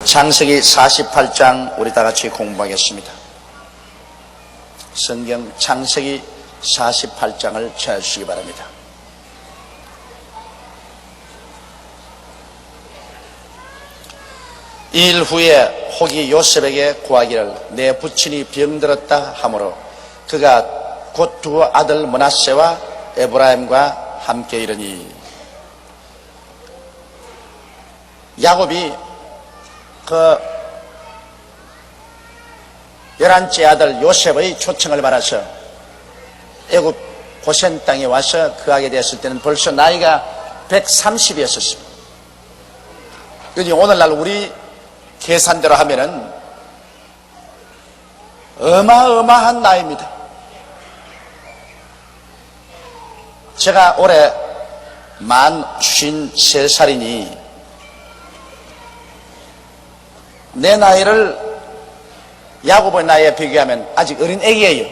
창세기 48장 우리 다 같이 공부하겠습니다. 성경 창세기 48장을 찾아주시기 바랍니다. 이 일 후에 혹이 요셉에게 구하기를 내 부친이 병들었다 하므로 그가 곧 두 아들 므낫세와 에브라임과 함께 이르니, 야곱이 그 11째 아들 요셉의 초청을 받아서 애굽 고센 땅에 와서 그하게 되었을 때는 벌써 나이가 130이었습니다. 그러니 오늘날 우리 계산대로 하면은 어마어마한 나이입니다. 제가 올해 만 53살이니 내 나이를 야곱의 나이에 비교하면 아직 어린 애기예요.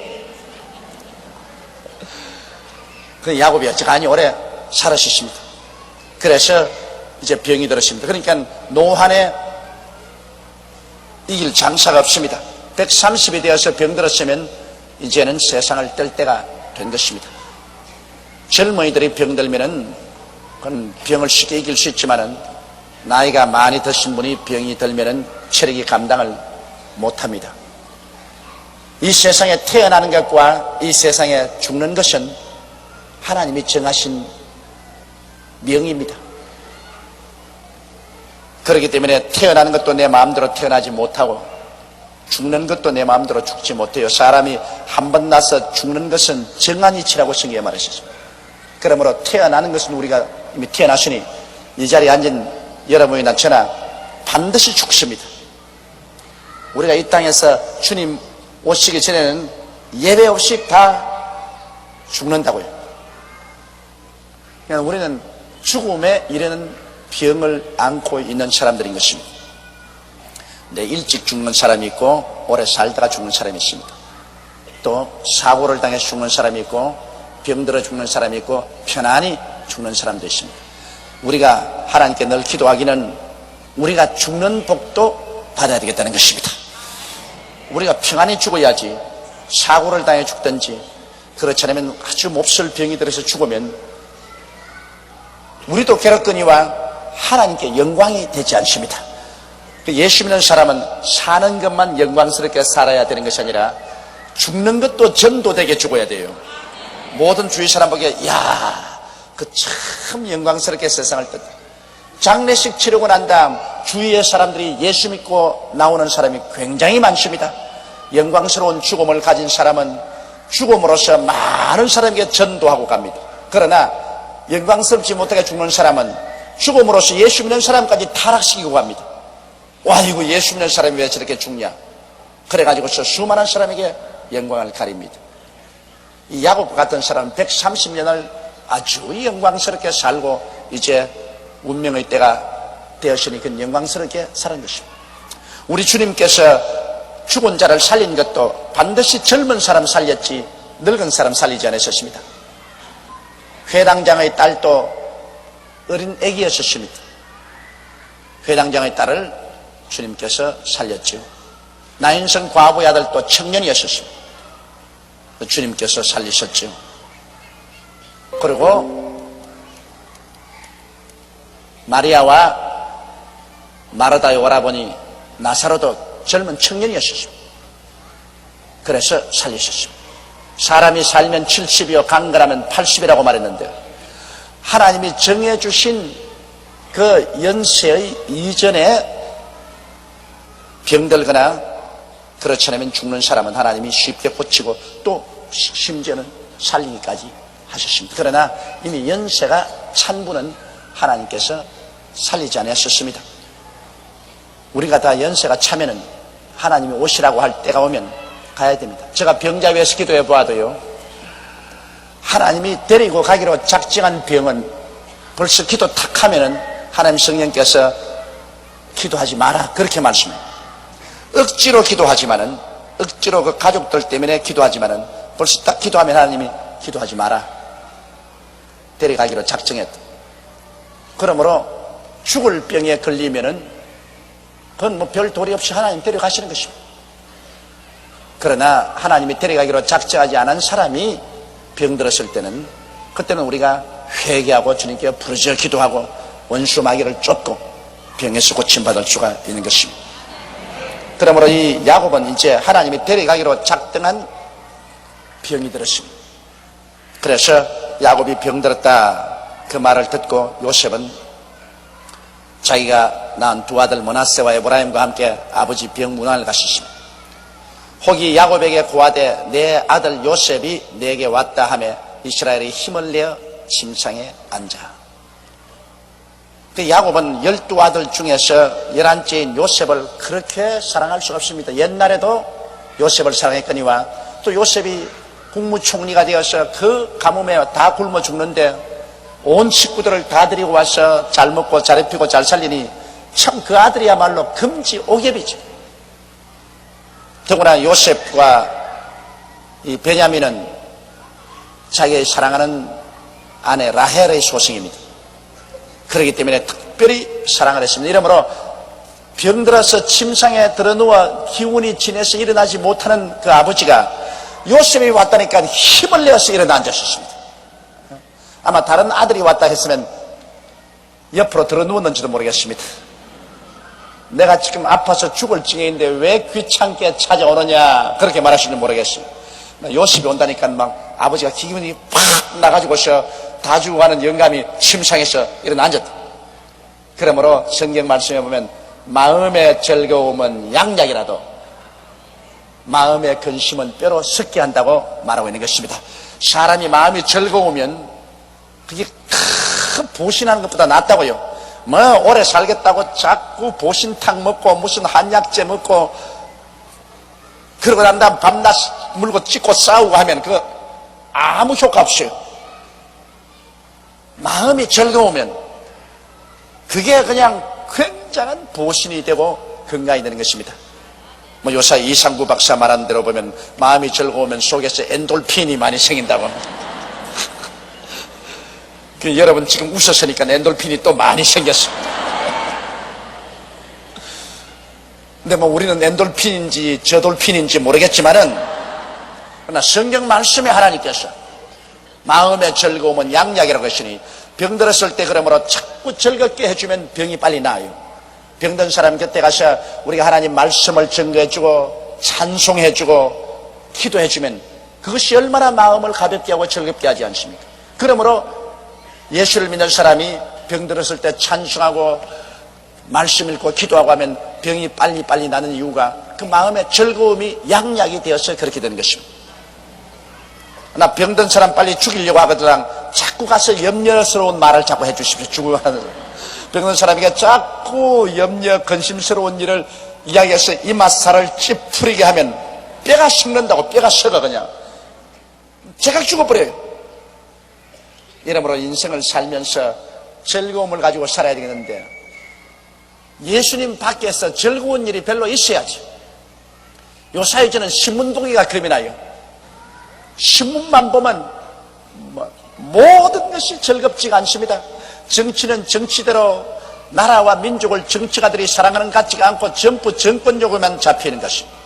그 야곱이 어찌간히 오래 살으셨습니다. 그래서 이제 병이 들었습니다. 그러니까 노환에 이길 장사가 없습니다. 130이 되어서 병들었으면 이제는 세상을 뜰 때가 된 것입니다. 젊은이들이 병들면은 그건 병을 쉽게 이길 수 있지만은 나이가 많이 드신 분이 병이 들면은 체력이 감당을 못합니다. 이 세상에 태어나는 것과 이 세상에 죽는 것은 하나님이 정하신 명입니다. 그렇기 때문에 태어나는 것도 내 마음대로 태어나지 못하고 죽는 것도 내 마음대로 죽지 못해요. 사람이 한 번 나서 죽는 것은 정한 이치라고 성경에 말하셨습니다. 그러므로 태어나는 것은 우리가 이미 태어났으니 이 자리에 앉은 여러분이나 저나 반드시 죽습니다. 우리가 이 땅에서 주님 오시기 전에는 예배 없이 다 죽는다고요. 그러니까 우리는 죽음에 이르는 병을 안고 있는 사람들인 것입니다. 네, 일찍 죽는 사람이 있고 오래 살다가 죽는 사람이 있습니다. 또 사고를 당해서 죽는 사람이 있고 병들어 죽는 사람이 있고 편안히 죽는 사람도 있습니다. 우리가 하나님께 늘 기도하기는 우리가 죽는 복도 받아야 되겠다는 것입니다. 우리가 평안히 죽어야지 사고를 당해 죽든지 그렇지 않으면 아주 몹쓸 병이 들어서 죽으면 우리도 괴롭거니와 하나님께 영광이 되지 않습니다. 예수 믿는 사람은 사는 것만 영광스럽게 살아야 되는 것이 아니라 죽는 것도 전도되게 죽어야 돼요. 모든 주위 사람 보기에 야, 그 참 영광스럽게 세상을 떴다. 장례식 치르고 난 다음 주위의 사람들이 예수 믿고 나오는 사람이 굉장히 많습니다. 영광스러운 죽음을 가진 사람은 죽음으로써 많은 사람에게 전도하고 갑니다. 그러나 영광스럽지 못하게 죽는 사람은 죽음으로써 예수 믿는 사람까지 타락시키고 갑니다. 와, 이거 예수 믿는 사람이 왜 저렇게 죽냐? 그래가지고서 수많은 사람에게 영광을 가립니다. 이 야곱 같은 사람은 130년을 아주 영광스럽게 살고 이제 운명의 때가 되었으니 그 영광스럽게 사는 것입니다. 우리 주님께서 죽은 자를 살린 것도 반드시 젊은 사람 살렸지 늙은 사람 살리지 않으셨습니다. 회당장의 딸도 어린 애기였었습니다. 회당장의 딸을 주님께서 살렸지요. 나인성 과부의 아들도 청년이었었습니다. 주님께서 살리셨지요. 그리고 마리아와 마르다의 오라버니 나사로도 젊은 청년이었습니다. 그래서 살리셨습니다. 사람이 살면 70이요 강건하면 80이라고 말했는데 하나님이 정해주신 그 연세의 이전에 병들거나 그렇지 않으면 죽는 사람은 하나님이 쉽게 고치고 또 심지어는 살리기까지 하셨습니다. 그러나 이미 연세가 찬 분은 하나님께서 살리지 않으셨습니다. 우리가 다 연세가 차면은 하나님이 오시라고 할 때가 오면 가야 됩니다. 제가 병자 위해서 기도해 보아도요, 하나님이 데리고 가기로 작정한 병은 벌써 기도 탁 하면은 하나님 성령께서 기도하지 마라 그렇게 말씀해요. 억지로 기도하지만은, 억지로 그 가족들 때문에 기도하지만은 벌써 딱 기도하면 하나님이 기도하지 마라 데려가기로 작정했다. 그러므로 죽을 병에 걸리면은 그건 뭐 별 도리 없이 하나님 데려가시는 것입니다. 그러나 하나님이 데려가기로 작정하지 않은 사람이 병들었을 때는 그때는 우리가 회개하고 주님께 부르짖어 기도하고 원수 마귀를 쫓고 병에서 고침받을 수가 있는 것입니다. 그러므로 이 야곱은 이제 하나님이 데려가기로 작정한 병이 들었습니다. 그래서 야곱이 병들었다 그 말을 듣고 요셉은 자기가 낳은 두 아들 므낫세와 에브라임과 함께 아버지 병문안을 갔습니다. 혹이 야곱에게 고하되 내 아들 요셉이 내게 왔다 하며 이스라엘이 힘을 내어 침상에 앉아. 그 야곱은 12아들 중에서 11째인 요셉을 그렇게 사랑할 수가 없습니다. 옛날에도 요셉을 사랑했거니와 또 요셉이 국무총리가 되어서 그 가뭄에 다 굶어 죽는데 온 식구들을 다 데리고 와서 잘 먹고 잘 입히고 잘 살리니 참 그 아들이야말로 금지 오겹이죠. 더구나 요셉과 이 베냐민은 자기의 사랑하는 아내 라헬의 소생입니다. 그렇기 때문에 특별히 사랑을 했습니다. 이러므로 병들어서 침상에 들어누워 기운이 진해서 일어나지 못하는 그 아버지가 요셉이 왔다니까 힘을 내어서 일어나 앉았습니다. 아마 다른 아들이 왔다 했으면 옆으로 들어누웠는지도 모르겠습니다. 내가 지금 아파서 죽을 징해인데 왜 귀찮게 찾아오느냐 그렇게 말하시는지 모르겠어요. 요셉이 온다니까 막 아버지가 기운이 팍 나가지고서 다 죽어가는 영감이 침상에서 일어나 앉았다. 그러므로 성경 말씀에 보면 마음의 즐거움은 양약이라도 마음의 근심은 뼈로 썩게 한다고 말하고 있는 것입니다. 사람이 마음이 즐거우면 그게 큰 보신하는 것보다 낫다고요. 뭐 오래 살겠다고 자꾸 보신탕 먹고 무슨 한약재 먹고 그러고 난 다음 밤낮 물고 찢고 싸우고 하면 그거 아무 효과 없어요. 마음이 즐거우면 그게 그냥 굉장한 보신이 되고 건강이 되는 것입니다. 뭐 요사 이상구 박사 말한 대로 보면 마음이 즐거우면 속에서 엔돌핀이 많이 생긴다고. 여러분 지금 웃었으니까 엔돌핀이 또 많이 생겼습니다. 근데 뭐 우리는 엔돌핀인지 저돌핀인지 모르겠지만은 그러나 성경 말씀에 하나님께서 마음의 즐거움은 양약이라고 하시니 병들었을 때 그러므로 자꾸 즐겁게 해주면 병이 빨리 나아요. 병든 사람 곁에 가서 우리가 하나님 말씀을 증거해주고 찬송해주고 기도해주면 그것이 얼마나 마음을 가볍게 하고 즐겁게 하지 않습니까? 그러므로 예수를 믿는 사람이 병들었을 때 찬송하고 말씀 읽고 기도하고 하면 병이 빨리 나는 이유가 그 마음의 즐거움이 양약이 되어서 그렇게 되는 것입니다. 나 병든 사람 빨리 죽이려고 하거든 자꾸 가서 염려스러운 말을 자꾸 해주십시오. 죽으려 하는 병든 사람에게 자꾸 염려 근심스러운 일을 이야기해서 이맛살을 찌푸리게 하면 뼈가 썩는다고. 뼈가 썩어 그냥 제가 죽어버려요. 이러므로 인생을 살면서 즐거움을 가지고 살아야 되겠는데 예수님 밖에서 즐거운 일이 별로 있어야지. 요사이 저는 신문동기가 겁이 나요. 신문만 보면 모든 것이 즐겁지가 않습니다. 정치는 정치대로 나라와 민족을 정치가들이 사랑하는 것 같지가 않고 전부 정권적으로만 잡히는 것입니다.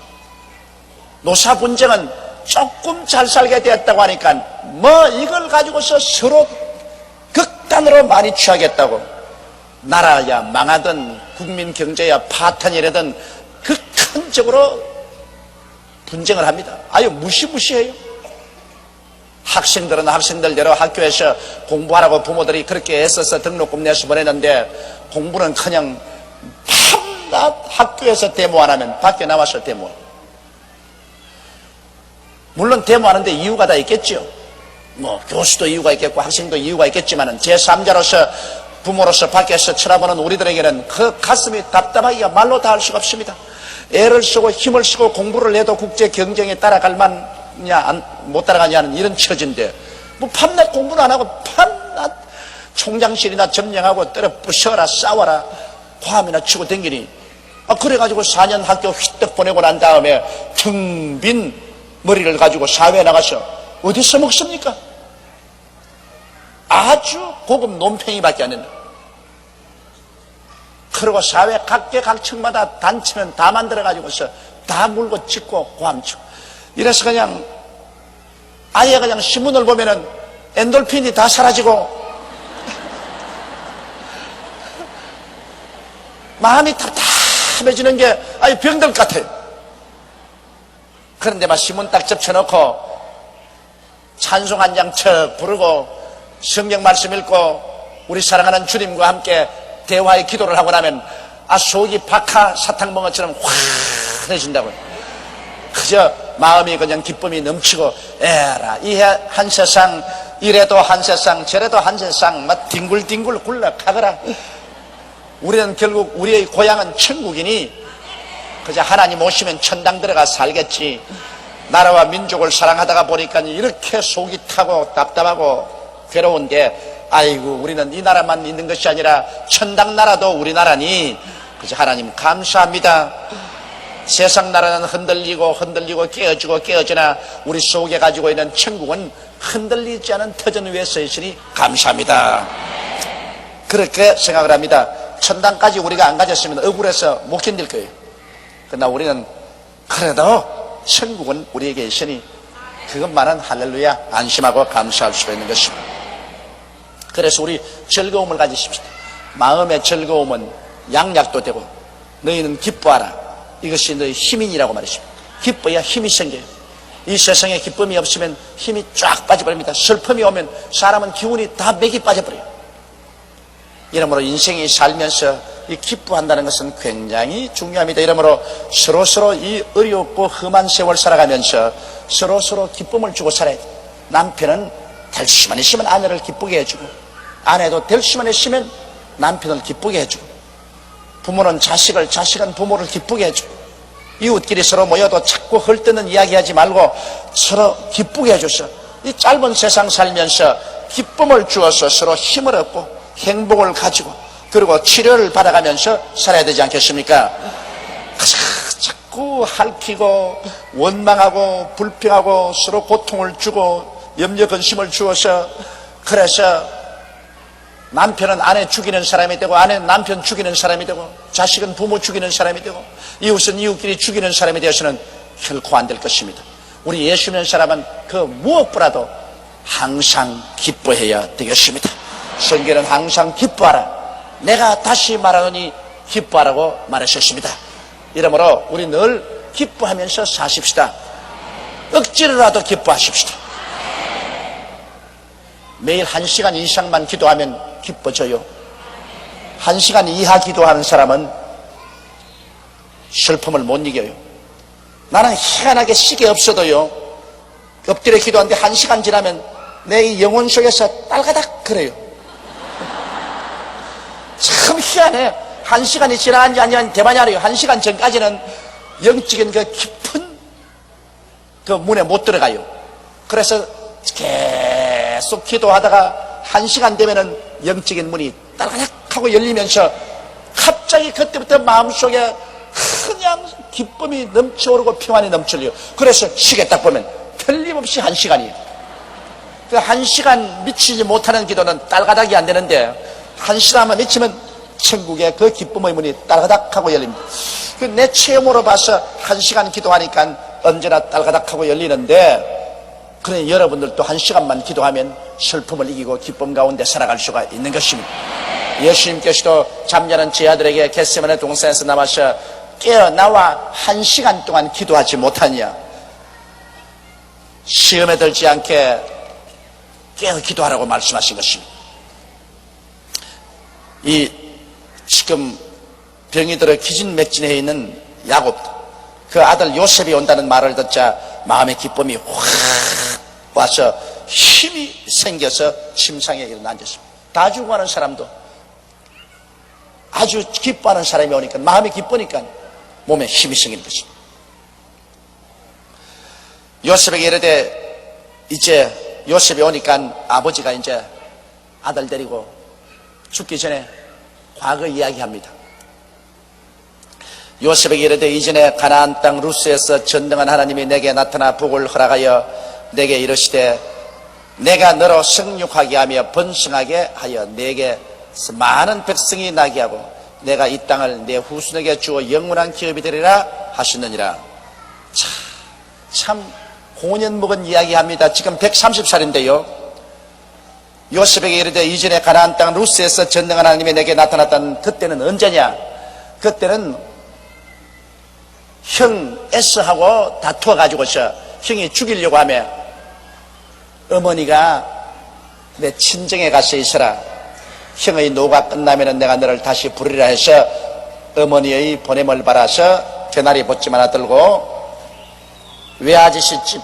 노사 분쟁은 조금 잘 살게 되었다고 하니까 뭐 이걸 가지고서 서로 극단으로 많이 취하겠다고 나라야 망하든 국민 경제야 파탄이라든 극한적으로 분쟁을 합니다. 아유 무시무시해요. 학생들은 학생들대로 학교에서 공부하라고 부모들이 그렇게 애써서 등록금 내서 보내는데 공부는 그냥 밤낮 학교에서 데모 안 하면 밖에 나와서 데모. 물론 데모하는데 이유가 다 있겠죠. 뭐 교수도 이유가 있겠고 학생도 이유가 있겠지만은 제3자로서 부모로서 밖에서 쳐다보는 우리들에게는 그 가슴이 답답하기가 말로 다 할 수가 없습니다. 애를 쓰고 힘을 쓰고 공부를 해도 국제 경쟁에 따라갈 만냐 못 따라가냐는 이런 처지인데 뭐 밤낮 공부는 안 하고 밤낮 총장실이나 점령하고 때려 부셔라 싸워라 과함이나 치고 댕기니 그래가지고 4년 학교 휘떡 보내고 난 다음에 텅 빈 머리를 가지고 사회에 나가서 어디서 먹습니까? 아주 고급 논팽이밖에 안 된다. 그리고 사회 각계각층마다 단체면 다 만들어가지고서 다 물고 찢고 고함치고 이래서 그냥 아예 그냥 신문을 보면은 엔돌핀이 다 사라지고 마음이 답답해지는 게 아예 병들 같아요. 그런데 막 신문 딱 접쳐놓고 찬송 한 장 척 부르고 성경 말씀 읽고 우리 사랑하는 주님과 함께 대화의 기도를 하고 나면 속이 박하 사탕봉어처럼 환해진다고요. 그저 마음이 그냥 기쁨이 넘치고 에라 이 한 세상 이래도 한 세상 저래도 한 세상 막 뒹굴뒹굴 굴러가거라. 우리는 결국 우리의 고향은 천국이니 그저 하나님 오시면 천당 들어가 살겠지. 나라와 민족을 사랑하다가 보니까 이렇게 속이 타고 답답하고 괴로운데 아이고 우리는 이 나라만 있는 것이 아니라 천당 나라도 우리나라니 그저 하나님 감사합니다. 세상 나라는 흔들리고 깨어지나 우리 속에 가지고 있는 천국은 흔들리지 않은 터전 위에 서 있으니 감사합니다. 그렇게 생각을 합니다. 천당까지 우리가 안 가졌으면 억울해서 못 견딜 거예요. 그러나 우리는 그래도 천국은 우리에게 있으니 그것만은 할렐루야 안심하고 감사할 수가 있는 것입니다. 그래서 우리 즐거움을 가지십시다. 마음의 즐거움은 양약도 되고 너희는 기뻐하라. 이것이 너희 힘이라고 말했습니다. 기뻐야 힘이 생겨요. 이 세상에 기쁨이 없으면 힘이 쫙 빠져버립니다. 슬픔이 오면 사람은 기운이 다 맥이 빠져버려요. 이러므로 인생이 살면서 이 기뻐한다는 것은 굉장히 중요합니다. 이러므로 서로서로 이 어렵고 험한 세월 살아가면서 서로서로 기쁨을 주고 살아야 돼요. 남편은 될 수만 있으면 아내를 기쁘게 해주고 아내도 될 수만 있으면 남편을 기쁘게 해주고 부모는 자식을 자식은 부모를 기쁘게 해주고 이웃끼리 서로 모여도 자꾸 헐뜯는 이야기하지 말고 서로 기쁘게 해줘서 이 짧은 세상 살면서 기쁨을 주어서 서로 힘을 얻고 행복을 가지고 그리고 치료를 받아가면서 살아야 되지 않겠습니까? 자꾸 핥히고 원망하고 불평하고 서로 고통을 주고 염려 근심을 주어서 그래서 남편은 아내 죽이는 사람이 되고 아내는 남편 죽이는 사람이 되고 자식은 부모 죽이는 사람이 되고 이웃은 이웃끼리 죽이는 사람이 되어서는 결코 안 될 것입니다. 우리 예수 믿는 사람은 그 무엇보다도 항상 기뻐해야 되겠습니다. 성경은 항상 기뻐하라. 내가 다시 말하노니 기뻐하라고 말하셨습니다. 이러므로 우리 늘 기뻐하면서 사십시다. 억지로라도 기뻐하십시다. 매일 1시간 이상만 기도하면 기뻐져요. 1시간 이하 기도하는 사람은 슬픔을 못 이겨요. 나는 희한하게 시계 없어도요 엎드려 기도하는데 1시간 지나면 내 영혼 속에서 딸가닥 그래요. 참 희한해. 1시간이 지나간지 아니면 대만이 알아요. 1시간 전까지는 영적인 그 깊은 그 문에 못 들어가요. 그래서 계속 기도하다가 1시간 되면은 영적인 문이 딸가닥 하고 열리면서 갑자기 그때부터 마음속에 그냥 기쁨이 넘쳐오르고 평안이 넘쳐요. 그래서 시계 딱 보면 틀림없이 1시간이에요. 그 1시간 미치지 못하는 기도는 딸가닥이 안 되는데 1시간만 미치면 천국의 그 기쁨의 문이 딸가닥 하고 열립니다. 내 체험으로 봐서 1시간 기도하니까 언제나 딸가닥 하고 열리는데 그러니 여러분들도 1시간만 기도하면 슬픔을 이기고 기쁨 가운데 살아갈 수가 있는 것입니다. 예수님께서도 잠자는 제 아들에게 겟세마네 동산에서 남아서 깨어나와 1시간 동안 기도하지 못하냐. 시험에 들지 않게 깨어 기도하라고 말씀하신 것입니다. 이 지금 병이 들어 기진맥진해 있는 야곱 그 아들 요셉이 온다는 말을 듣자 마음의 기쁨이 확 와서 힘이 생겨서 침상에 일어나 앉았습니다. 다 죽어가는 사람도 아주 기뻐하는 사람이 오니까 마음이 기쁘니까 몸에 힘이 생기는 것입니다. 요셉에게 이르되 이제 요셉이 오니까 아버지가 이제 아들 데리고 죽기 전에 과거 이야기합니다. 요셉에게 이르되 이전에 가나안 땅 루스에서 전능한 하나님이 내게 나타나 복을 허락하여 내게 이르시되 내가 너로 성육하게 하며 번성하게 하여 내게 많은 백성이 나게 하고 내가 이 땅을 내 후손에게 주어 영원한 기업이 되리라 하시느니라. 참 고년 먹은 이야기합니다. 지금 130살인데요. 요셉에게 이르되 이전에 가나안 땅 루스에서 전능한 하나님이 내게 나타났다는 그때는 언제냐? 그때는 형 에스하고 다투어가지고서 형이 죽이려고 하며 어머니가 내 친정에 가서 있어라. 형의 노가 끝나면 내가 너를 다시 부르리라 해서 어머니의 보냄을 받아서 개나리 보찜 하나 들고 외아저씨 집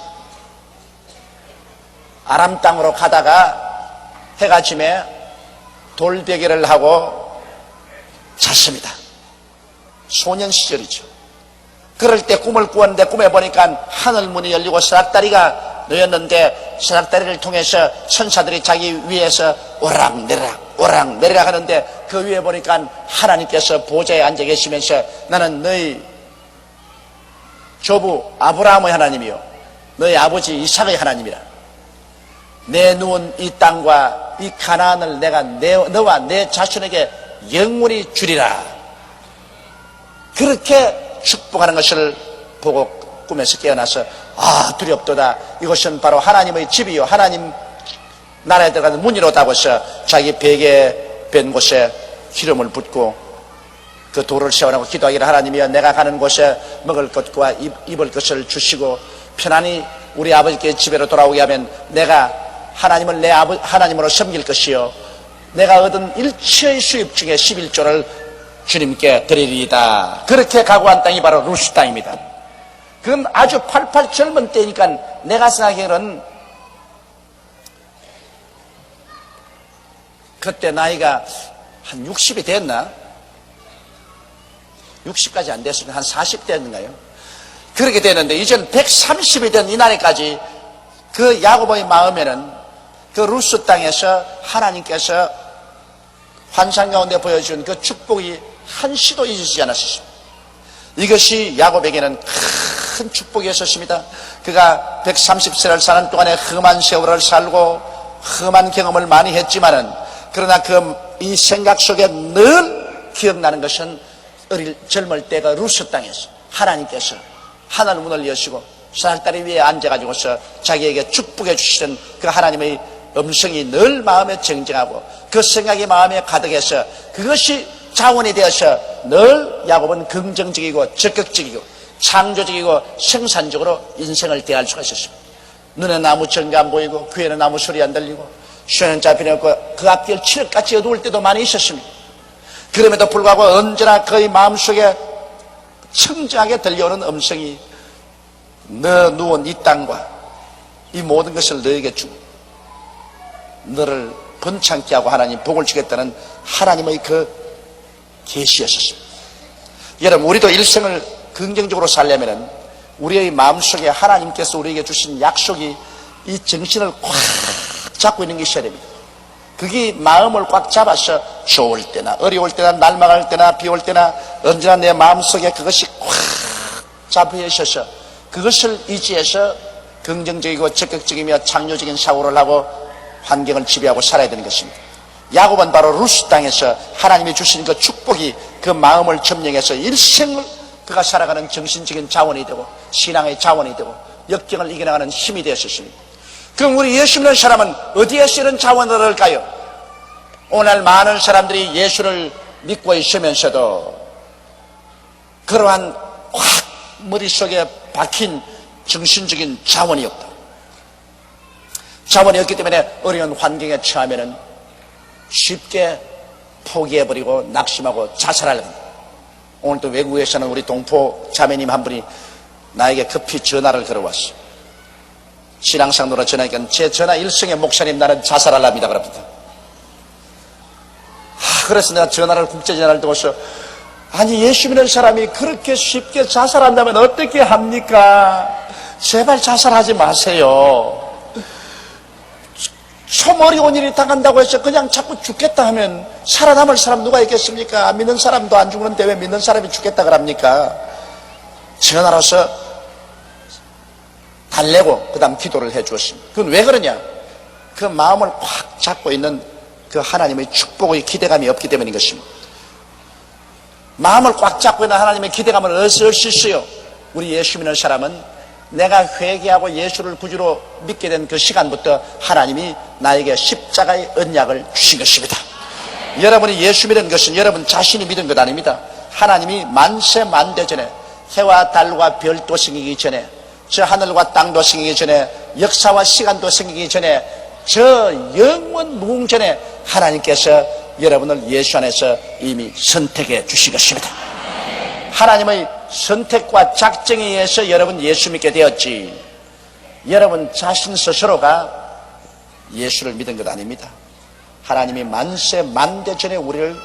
아람 땅으로 가다가 해가 지며 돌베개를 하고 잤습니다. 소년 시절이죠. 그럴 때 꿈을 꾸었는데 꿈에 보니까 하늘 문이 열리고 사닥다리가 놓였는데 사닥다리를 통해서 천사들이 자기 위에서 오락내리락 하는데 그 위에 보니까 하나님께서 보좌에 앉아 계시면서 나는 너희 조부 아브라함의 하나님이요 너희 아버지 이삭의 하나님이라. 내 누운 이 땅과 이 가나안을 내가 너와 내 자손에게 영원히 주리라. 그렇게 축복하는 것을 보고 꿈에서 깨어나서 두렵도다. 이것은 바로 하나님의 집이요 하나님 나라에 들어가는 문이로다 하고서 자기 베개 뺀 곳에 기름을 붓고 그 돌을 세워놓고 기도하기를 하나님이여 내가 가는 곳에 먹을 것과 입을 것을 주시고 편안히 우리 아버지께 집에로 돌아오게 하면 내가 하나님을 내 하나님으로 섬길 것이요 내가 얻은 일체의 수입 중에 11조를 주님께 드리리이다. 그렇게 각오한 땅이 바로 루스 땅입니다. 그건 아주 팔팔 젊은 때니까 내가 생각하기로는 그때 나이가 한 60이 됐나? 60까지 안 됐으면 한 40대였는가요? 그렇게 되는데 이제는 130이 된 이날에까지 그 야고보의 마음에는 그 루스 땅에서 하나님께서 환상 가운데 보여준 그 축복이 한시도 잊으시지 않았습니다. 이것이 야곱에게는 큰 축복이었습니다. 그가 130세를 사는 동안에 험한 세월을 살고 험한 경험을 많이 했지만은 그러나 이 생각 속에 늘 기억나는 것은 젊을 때 그 루스 땅에서 하나님께서 하늘 문을 여시고 사닥다리 위에 앉아가지고서 자기에게 축복해 주시는 그 하나님의 음성이 늘 마음에 정정하고 그 생각이 마음에 가득해서 그것이 자원이 되어서 늘 야곱은 긍정적이고 적극적이고 창조적이고 생산적으로 인생을 대할 수가 있었습니다. 눈에는 아무 전가 안 보이고 귀에는 아무 소리 안 들리고 쉬는 잡히는 그 앞길 칠흑같이 어두울 때도 많이 있었습니다. 그럼에도 불구하고 언제나 그의 마음속에 청정하게 들려오는 음성이 너 누운 이 땅과 이 모든 것을 너에게 주고 너를 번창케 하고 하나님 복을 주겠다는 하나님의 그 계시였습니다. 여러분 우리도 일생을 긍정적으로 살려면 우리의 마음속에 하나님께서 우리에게 주신 약속이 이 정신을 꽉 잡고 있는 게 있어야 됩니다. 그게 마음을 꽉 잡아서 좋을 때나 어려울 때나 날망할 때나 비 올 때나 언제나 내 마음속에 그것이 꽉 잡혀 있어서 그것을 의지해서 긍정적이고 적극적이며 창조적인 사고를 하고 환경을 지배하고 살아야 되는 것입니다. 야곱은 바로 루스 땅에서 하나님이 주신 그 축복이 그 마음을 점령해서 일생을 그가 살아가는 정신적인 자원이 되고 신앙의 자원이 되고 역경을 이겨나가는 힘이 되었습니다. 그럼 우리 예수 믿는 사람은 어디에서 이런 자원을 얻을까요? 오늘 많은 사람들이 예수를 믿고 있으면서도 그러한 확 머릿속에 박힌 정신적인 자원이 없다. 자원이 없기 때문에 어려운 환경에 처하면은 쉽게 포기해버리고 낙심하고 자살하려고 합니다. 오늘도 외국에서는 우리 동포 자매님 한 분이 나에게 급히 전화를 걸어왔어요. 신앙상도로 전화하니까 제 전화 일성의 목사님 나는 자살하랍니다 그럽니다. 그래서 내가 국제전화를 두고서 아니 예수 믿는 사람이 그렇게 쉽게 자살한다면 어떻게 합니까? 제발 자살하지 마세요. 좀 어려운 일이 당한다고 해서 그냥 자꾸 죽겠다 하면 살아남을 사람 누가 있겠습니까? 안 믿는 사람도 안 죽는데 왜 믿는 사람이 죽겠다 그럽니까? 전화로서 달래고 그 다음 기도를 해 주었습니다. 그건 왜 그러냐? 그 마음을 꽉 잡고 있는 그 하나님의 축복의 기대감이 없기 때문인 것입니다. 마음을 꽉 잡고 있는 하나님의 기대감을 어디서 올 수 있어요? 우리 예수 믿는 사람은 내가 회개하고 예수를 구주로 믿게 된 그 시간부터 하나님이 나에게 십자가의 언약을 주신 것입니다. 여러분이 예수 믿은 것은 여러분 자신이 믿은 것 아닙니다. 하나님이 만세 만대 전에, 해와 달과 별도 생기기 전에, 저 하늘과 땅도 생기기 전에, 역사와 시간도 생기기 전에, 저 영원 무궁전에 하나님께서 여러분을 예수 안에서 이미 선택해 주신 것입니다. 하나님의 선택과 작정에 의해서 여러분 예수 믿게 되었지, 여러분 자신 스스로가 예수를 믿은 것 아닙니다. 하나님이 만세 만대 전에 우리를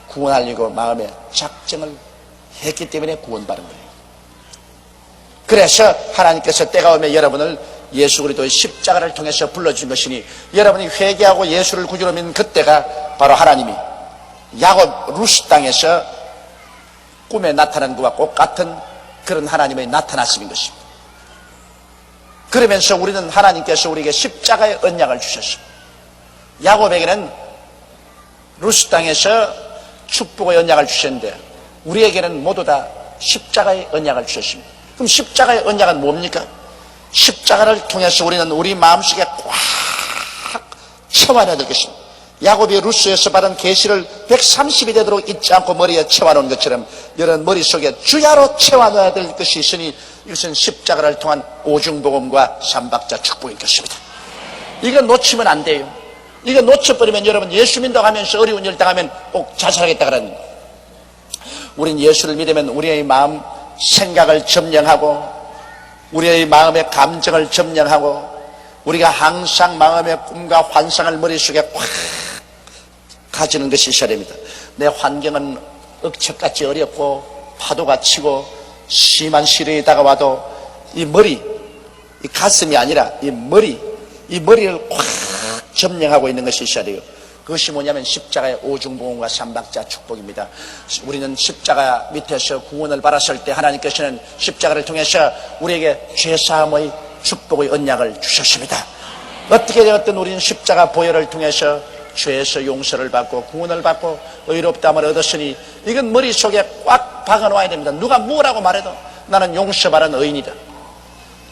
구원하려고 마음에 작정을 했기 때문에 구원받은 거예요. 그래서 하나님께서 때가 오면 여러분을 예수 그리스도의 십자가를 통해서 불러준 것이니, 여러분이 회개하고 예수를 구주로 믿는 그때가 바로 하나님이 야곱 루스 땅에서 꿈에 나타난 것과 똑같은 그런 하나님의 나타나심인 것입니다. 그러면서 우리는 하나님께서 우리에게 십자가의 언약을 주셨습니다. 야곱에게는 루스 땅에서 축복의 언약을 주셨는데 우리에게는 모두 다 십자가의 언약을 주셨습니다. 그럼 십자가의 언약은 뭡니까? 십자가를 통해서 우리는 우리 마음속에 꽉 채워놔야 될 것입니다. 야곱이 루스에서 받은 계시를 130이 되도록 잊지 않고 머리에 채워놓은 것처럼 여러분 머릿속에 주야로 채워놔야 될 것이 있으니, 이것은 십자가를 통한 오중복음과 삼박자 축복일 것입니다. 이거 놓치면 안 돼요. 이거 놓쳐버리면 여러분 예수 믿는다고 하면서 어려운 일 당하면 꼭 자살하겠다 그러는 거예요. 우린 예수를 믿으면 우리의 마음 생각을 점령하고 우리의 마음의 감정을 점령하고 우리가 항상 마음의 꿈과 환상을 머릿속에 꽉 가지는 것이 있어야 됩니다. 내 환경은 억척같이 어렵고 파도가 치고 심한 시련이 다가와도 이 머리, 이 가슴이 아니라 이 머리를 꽉 점령하고 있는 것이 있어야 돼요. 그것이 뭐냐면 십자가의 오중복음과 삼박자 축복입니다. 우리는 십자가 밑에서 구원을 받았을 때 하나님께서는 십자가를 통해서 우리에게 죄사함의 축복의 언약을 주셨습니다. 어떻게 되었든 우리는 십자가 보혈을 통해서 죄에서 용서를 받고 구원을 받고 의롭다함을 얻었으니 이건 머릿속에 꽉 박아놓아야 됩니다. 누가 뭐라고 말해도 나는 용서받은 의인이다.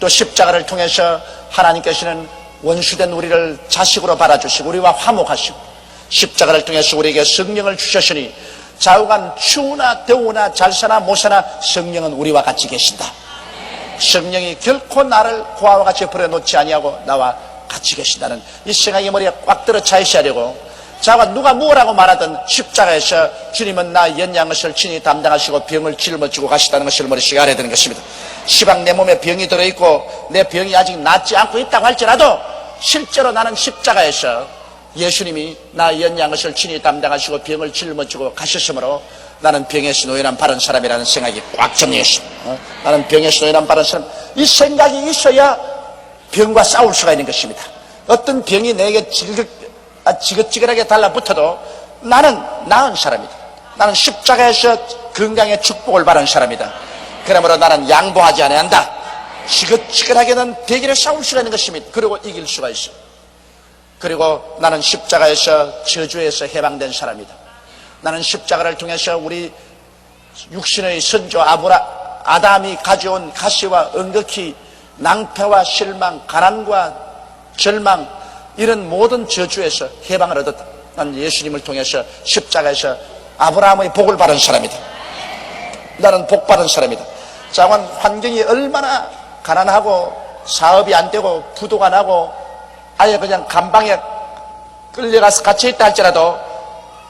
또 십자가를 통해서 하나님께서는 원수된 우리를 자식으로 받아주시고 우리와 화목하시고 십자가를 통해서 우리에게 성령을 주셨으니 좌우간 추우나 더우나 잘사나 못사나 성령은 우리와 같이 계신다. 성령이 결코 나를 고아와 같이 버려놓지 아니하고 나와 같이 계신다는 이 생각이 머리에 꽉 들어 차 있어야 되고, 자가 누가 뭐라고 말하든 십자가에서 주님은 나 연약한 것을 친히 담당하시고 병을 짊어지고 가시다는 것을 머릿속에 알아야 되는 것입니다. 시방 내 몸에 병이 들어있고 내 병이 아직 낫지 않고 있다고 할지라도 실제로 나는 십자가에서 예수님이 나 연약한 것을 친히 담당하시고 병을 짊어지고 가셨으므로 나는 병에서 노연한 바른 사람이라는 생각이 꽉 정리했습니다. 나는 병에서 노연한 바른 사람, 이 생각이 있어야 병과 싸울 수가 있는 것입니다. 어떤 병이 내게 지긋지긋하게 달라붙어도 나는 나은 사람이다. 나는 십자가에서 건강의 축복을 받은 사람이다. 그러므로 나는 양보하지 않아야 한다. 지긋지긋하게는 대결에 싸울 수가 있는 것입니다. 그리고 이길 수가 있습니다. 그리고 나는 십자가에서 저주에서 해방된 사람이다. 나는 십자가를 통해서 우리 육신의 선조 아담이 가져온 가시와 은극히 낭패와 실망, 가난과 절망, 이런 모든 저주에서 해방을 얻었다. 나는 예수님을 통해서 십자가에서 아브라함의 복을 받은 사람이다. 나는 복 받은 사람이다. 자관 환경이 얼마나 가난하고 사업이 안 되고 부도가 나고 아예 그냥 감방에 끌려가서 갇혀있다 할지라도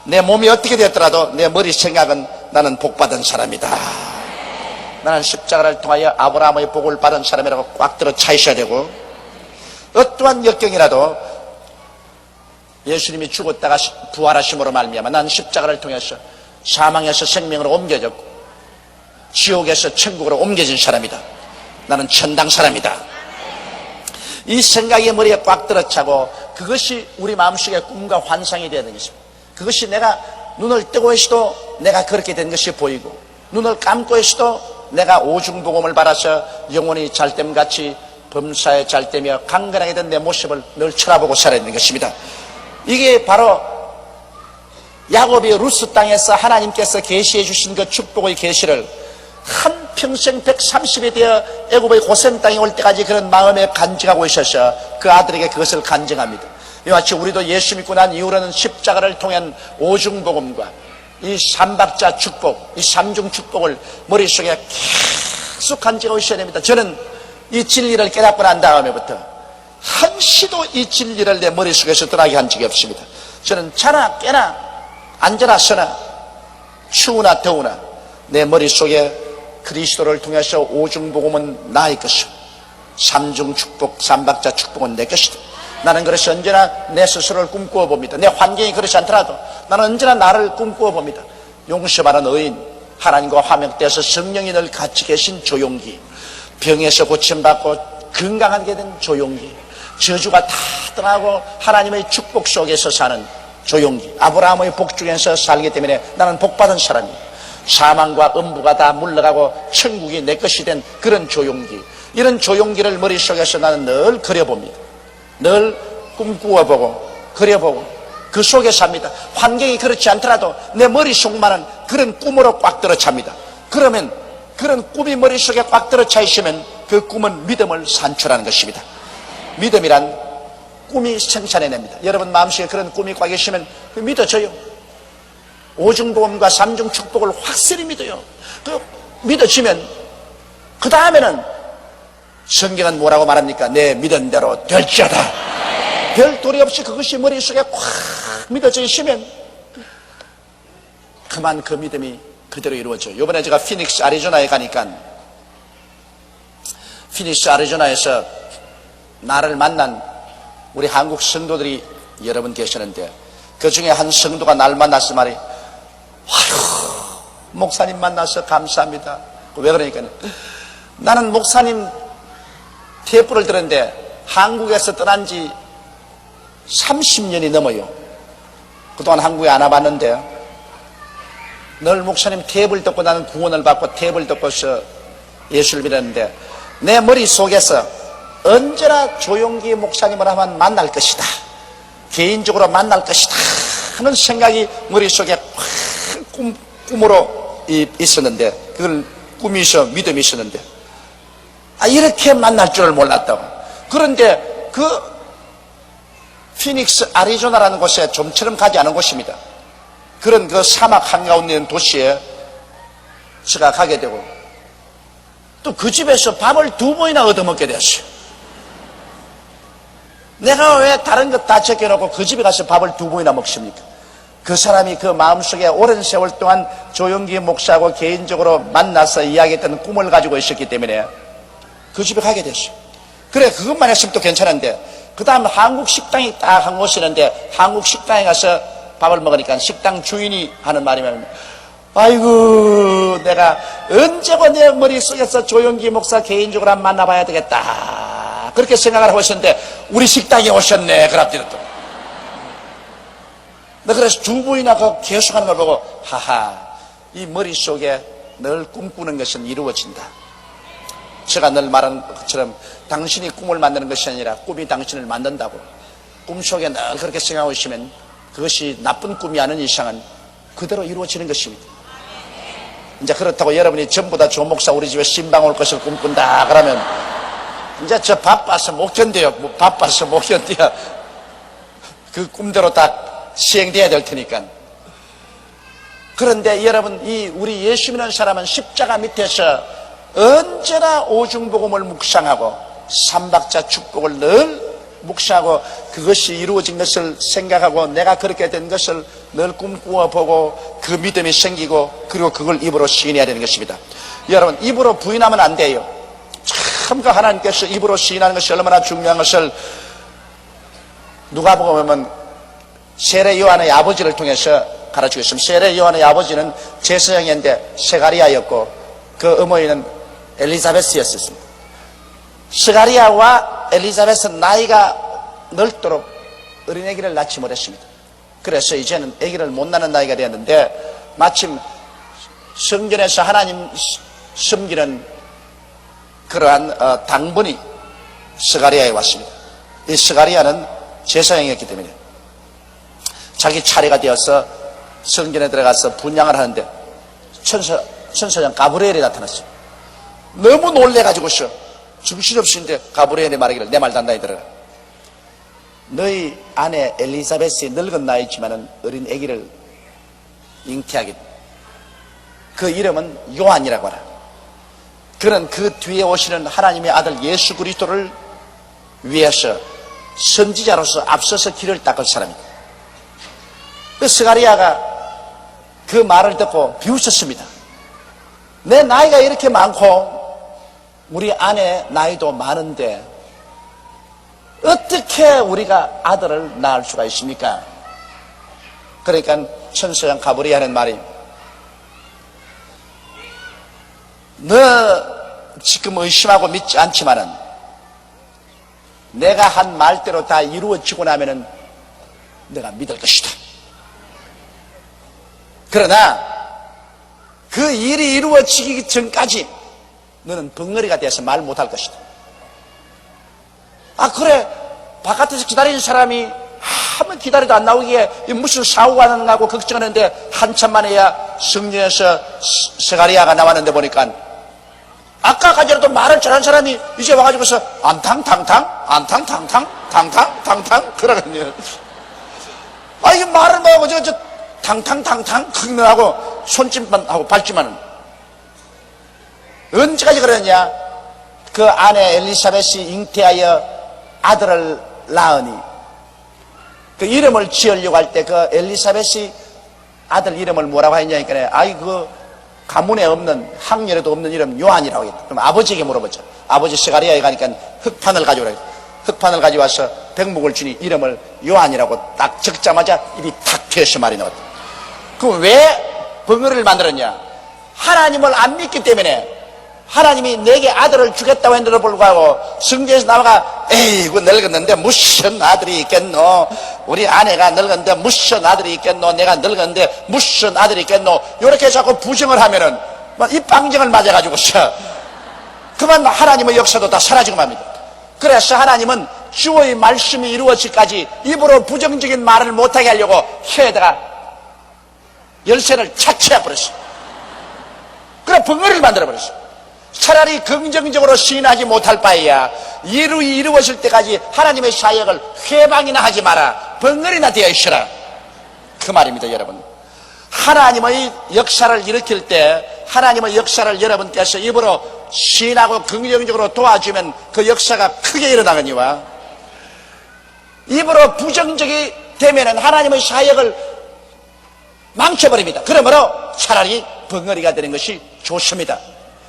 내 몸이 어떻게 되었더라도 내 머리 생각은 나는 복 받은 사람이다. 나는 십자가를 통하여 아브라함의 복을 받은 사람이라고 꽉 들어 차 있어야 되고, 어떠한 역경이라도 예수님이 죽었다가 부활하심으로 말미암아 나는 십자가를 통해서 사망에서 생명으로 옮겨졌고 지옥에서 천국으로 옮겨진 사람이다. 나는 천당 사람이다. 이 생각이 머리에 꽉 들어차고 그것이 우리 마음속에 꿈과 환상이 되는 것입니다. 그것이 내가 눈을 뜨고 있어도 내가 그렇게 된 것이 보이고 눈을 감고 있어도 내가 오중복음을 받아서 영원히 잘됨같이 범사에 잘되며 강건하게 된 내 모습을 늘 쳐다보고 살아야 되는 것입니다. 이게 바로 야곱이 루스 땅에서 하나님께서 계시해 주신 그 축복의 계시를 한평생 130이 되어 애굽의 고센 땅에 올 때까지 그런 마음에 간직하고 있어서 그 아들에게 그것을 간증합니다. 이와 같이 우리도 예수 믿고 난 이후로는 십자가를 통한 오중복음과 이 삼박자 축복, 이 삼중 축복을 머릿속에 계속 간직하고 있어야 됩니다. 저는 이 진리를 깨닫고 난 다음에부터 한시도 이 진리를 내 머릿속에서 떠나게 한 적이 없습니다. 저는 자나 깨나 앉아나 서나 추우나 더우나 내 머릿속에 그리스도를 통해서 오중복음은 나의 것이고 삼중 축복, 삼박자 축복은 내 것이다. 나는 그래서 언제나 내 스스로를 꿈꾸어 봅니다. 내 환경이 그렇지 않더라도 나는 언제나 나를 꿈꾸어 봅니다. 용서받은 의인, 하나님과 화목되어서 성령이 늘 같이 계신 조용기, 병에서 고침받고 건강하게 된 조용기, 저주가 다 떠나고 하나님의 축복 속에서 사는 조용기, 아브라함의 복 중에서 살기 때문에 나는 복받은 사람이에요. 사망과 음부가 다 물러가고 천국이 내 것이 된 그런 조용기, 이런 조용기를 머릿속에서 나는 늘 그려봅니다. 늘 꿈꾸어보고 그려보고 그 속에 삽니다. 환경이 그렇지 않더라도 내 머릿속만은 그런 꿈으로 꽉 들어찹니다. 그러면 그런 꿈이 머릿속에 꽉 들어차 있으면 그 꿈은 믿음을 산출하는 것입니다. 믿음이란 꿈이 생산해냅니다. 여러분 마음속에 그런 꿈이 꽉 있으면 믿어져요. 오중복음과 삼중 축복을 확실히 믿어요. 그 믿어지면 그 다음에는 성경은 뭐라고 말합니까? 내 믿은 대로 될지어다. 별 도리 없이 그것이 머릿속에 꽉 믿어져 있으면 그만 그 믿음이 그대로 이루어져요. 이번에 제가 피닉스 애리조나에 가니까 피닉스 애리조나에서 나를 만난 우리 한국 성도들이 여러 분 계시는데 그 중에 한 성도가 날 만나서 말이 아휴 목사님 만나서 감사합니다. 왜 그러니까 나는 목사님 테이프를 들었는데 한국에서 떠난 지 30년이 넘어요. 그동안 한국에 안 와봤는데 늘 목사님 테이프를 듣고 나는 구원을 받고 테이프를 듣고서 예수를 믿었는데 내 머릿속에서 언제나 조용기 목사님을 한번 만날 것이다, 개인적으로 만날 것이다 하는 생각이 머릿속에 꿈으로 있었는데 그걸 꿈이서 믿음이 있었는데 이렇게 만날 줄을 몰랐다고. 그런데 그 피닉스 애리조나라는 곳에 좀처럼 가지 않은 곳입니다. 그런 그 사막 한가운데 있는 도시에 제가 가게 되고 또 그 집에서 밥을 2번이나 얻어먹게 되었어요. 내가 왜 다른 것 다 제껴놓고 그 집에 가서 밥을 2번이나 먹습니까? 그 사람이 그 마음속에 오랜 세월 동안 조용기 목사하고 개인적으로 만나서 이야기했던 꿈을 가지고 있었기 때문에 그 집에 가게 됐어요. 그래 그것만 했으면 또 괜찮은데 그 다음 한국 식당이 딱 한 곳이 있는데 한국 식당에 가서 밥을 먹으니까 식당 주인이 하는 말이면 아이고 내가 언제고 내 머릿속에서 조용기 목사 개인적으로 한번 만나봐야 되겠다 그렇게 생각을 하고 있었는데 우리 식당에 오셨네. 그랬더니 그래서 2번이나 계속하는 걸 보고 하하 이 머릿속에 늘 꿈꾸는 것은 이루어진다. 제가 늘 말하는 것처럼 당신이 꿈을 만드는 것이 아니라 꿈이 당신을 만든다고. 꿈속에 늘 그렇게 생각하고 있으면 그것이 나쁜 꿈이 아닌 이상은 그대로 이루어지는 것입니다. 이제 그렇다고 여러분이 전부 다 조 목사 우리 집에 신방 올 것을 꿈꾼다 그러면 이제 저 바빠서 못 견뎌요. 바빠서 못 견뎌요. 그 꿈대로 딱 시행돼야 될 테니까. 그런데 여러분 이 우리 예수 믿는 사람은 십자가 밑에서 언제나 오중복음을 묵상하고 삼박자 축복을 늘 묵상하고 그것이 이루어진 것을 생각하고 내가 그렇게 된 것을 늘 꿈꾸어 보고 그 믿음이 생기고 그리고 그걸 입으로 시인해야 되는 것입니다. 여러분 입으로 부인하면 안 돼요. 참 그 하나님께서 입으로 시인하는 것이 얼마나 중요한 것을 누가복음 보면 세례 요한의 아버지를 통해서 가르치고 있습니다. 세례 요한의 아버지는 제사장인데 스가리아였고 그 어머니는 엘리자베스였습니다. 스가리아와 엘리자베스는 나이가 넓도록 어린애기를 낳지 못했습니다. 그래서 이제는 아기를 못 낳는 나이가 되었는데 마침 성전에서 하나님 섬기는 그러한 당번이 스가리아에 왔습니다. 이 스가리아는 제사장이었기 때문에 자기 차례가 되어서 성전에 들어가서 분향을 하는데 천사장 가브리엘이 나타났어요. 너무 놀래가지고서 정신없이인데 가브리엘이 말하기를 내 말 단단히 들어라. 너희 아내 엘리사벳이 늙은 나이지만은 어린 아기를 잉태하게 그 이름은 요한이라고 하라. 그는 그 뒤에 오시는 하나님의 아들 예수 그리스도를 위해서 선지자로서 앞서서 길을 닦을 사람이다. 그 스가리아가 그 말을 듣고 비웃었습니다. 내 나이가 이렇게 많고 우리 아내 나이도 많은데 어떻게 우리가 아들을 낳을 수가 있습니까? 그러니까 천사장 가브리엘이 하는 말이 너 지금 의심하고 믿지 않지만은 내가 한 말대로 다 이루어지고 나면은 내가 믿을 것이다. 그러나 그 일이 이루어지기 전까지 너는 벙어리가 돼서 말 못할 것이다. 아 그래 바깥에서 기다리는 사람이 한번 기다려도 안 나오기에 무슨 사고가 나고 걱정하는데 한참 만에야 성전에서 스가리아가 나왔는데 보니까 아까까지라도 말을 잘한 사람이 이제 와가지고서 안탕탕탕 안탕탕탕 탕탕탕탕 그러거든요. 아 이게 말을 뭐하고 저 탕탕탕탕 하고 손짓만 하고 밟지만은 언제까지 그러냐? 그 아내 엘리사벳이 잉태하여 아들을 낳으니 그 이름을 지으려고 할 때 그 엘리사벳이 아들 이름을 뭐라고 했냐니까 아이 그 가문에 없는 학렬에도 없는 이름 요한이라고 했다. 그럼 아버지에게 물어보죠. 아버지 스가리아에 가니까 흑판을 가져오라. 흑판을 가져와서 백목을 주니 이름을 요한이라고 딱 적자마자 입이 탁 트여서 말이 나왔다. 그럼 왜 벙어리를 만들었냐? 하나님을 안 믿기 때문에 하나님이 내게 아들을 주겠다고 했는데도 불구하고 성경에서 나와가 에이 그 늙었는데 무슨 아들이 있겠노, 우리 아내가 늙었는데 무슨 아들이 있겠노, 내가 늙었는데 무슨 아들이 있겠노, 이렇게 자꾸 부정을 하면은 입방정을 맞아가지고서 그만 하나님의 역사도 다 사라지고 맙니다. 그래서 하나님은 주의 말씀이 이루어지기까지 입으로 부정적인 말을 못하게 하려고 혀에다가 열쇠를 착취해 버렸어요. 그래 벙어리를 만들어 버렸어요. 차라리 긍정적으로 시인하지 못할 바에야 이루어질 때까지 하나님의 사역을 회방이나 하지 마라, 벙어리나 되어 있으라, 그 말입니다. 여러분, 하나님의 역사를 일으킬 때 하나님의 역사를 여러분께서 입으로 시인하고 긍정적으로 도와주면 그 역사가 크게 일어나거니와 입으로 부정적이 되면 하나님의 사역을 망쳐버립니다. 그러므로 차라리 벙어리가 되는 것이 좋습니다.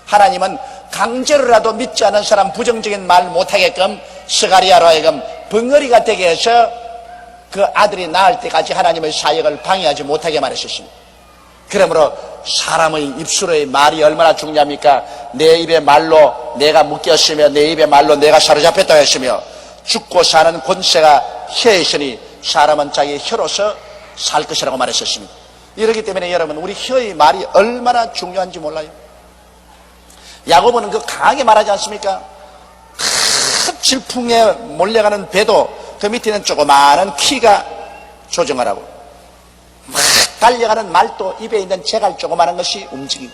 하나님은 강제로라도 믿지 않은 사람 부정적인 말 못하게끔 스가리아로 하여금 벙어리가 되게 해서 그 아들이 낳을 때까지 하나님의 사역을 방해하지 못하게 말했습니다. 그러므로 사람의 입술의 말이 얼마나 중요합니까? 내 입의 말로 내가 묶였으며 내 입의 말로 내가 사로잡혔다고 했으며 죽고 사는 권세가 혀에 있으니 사람은 자기 혀로서 살 것이라고 말했었습니다. 이렇기 때문에 여러분, 우리 혀의 말이 얼마나 중요한지 몰라요. 야고보는 그 강하게 말하지 않습니까? 큰 질풍에 몰려가는 배도 그 밑에는 조그마한 키가 조정하라고, 막 달려가는 말도 입에 있는 재갈 조그마한 것이 움직이고,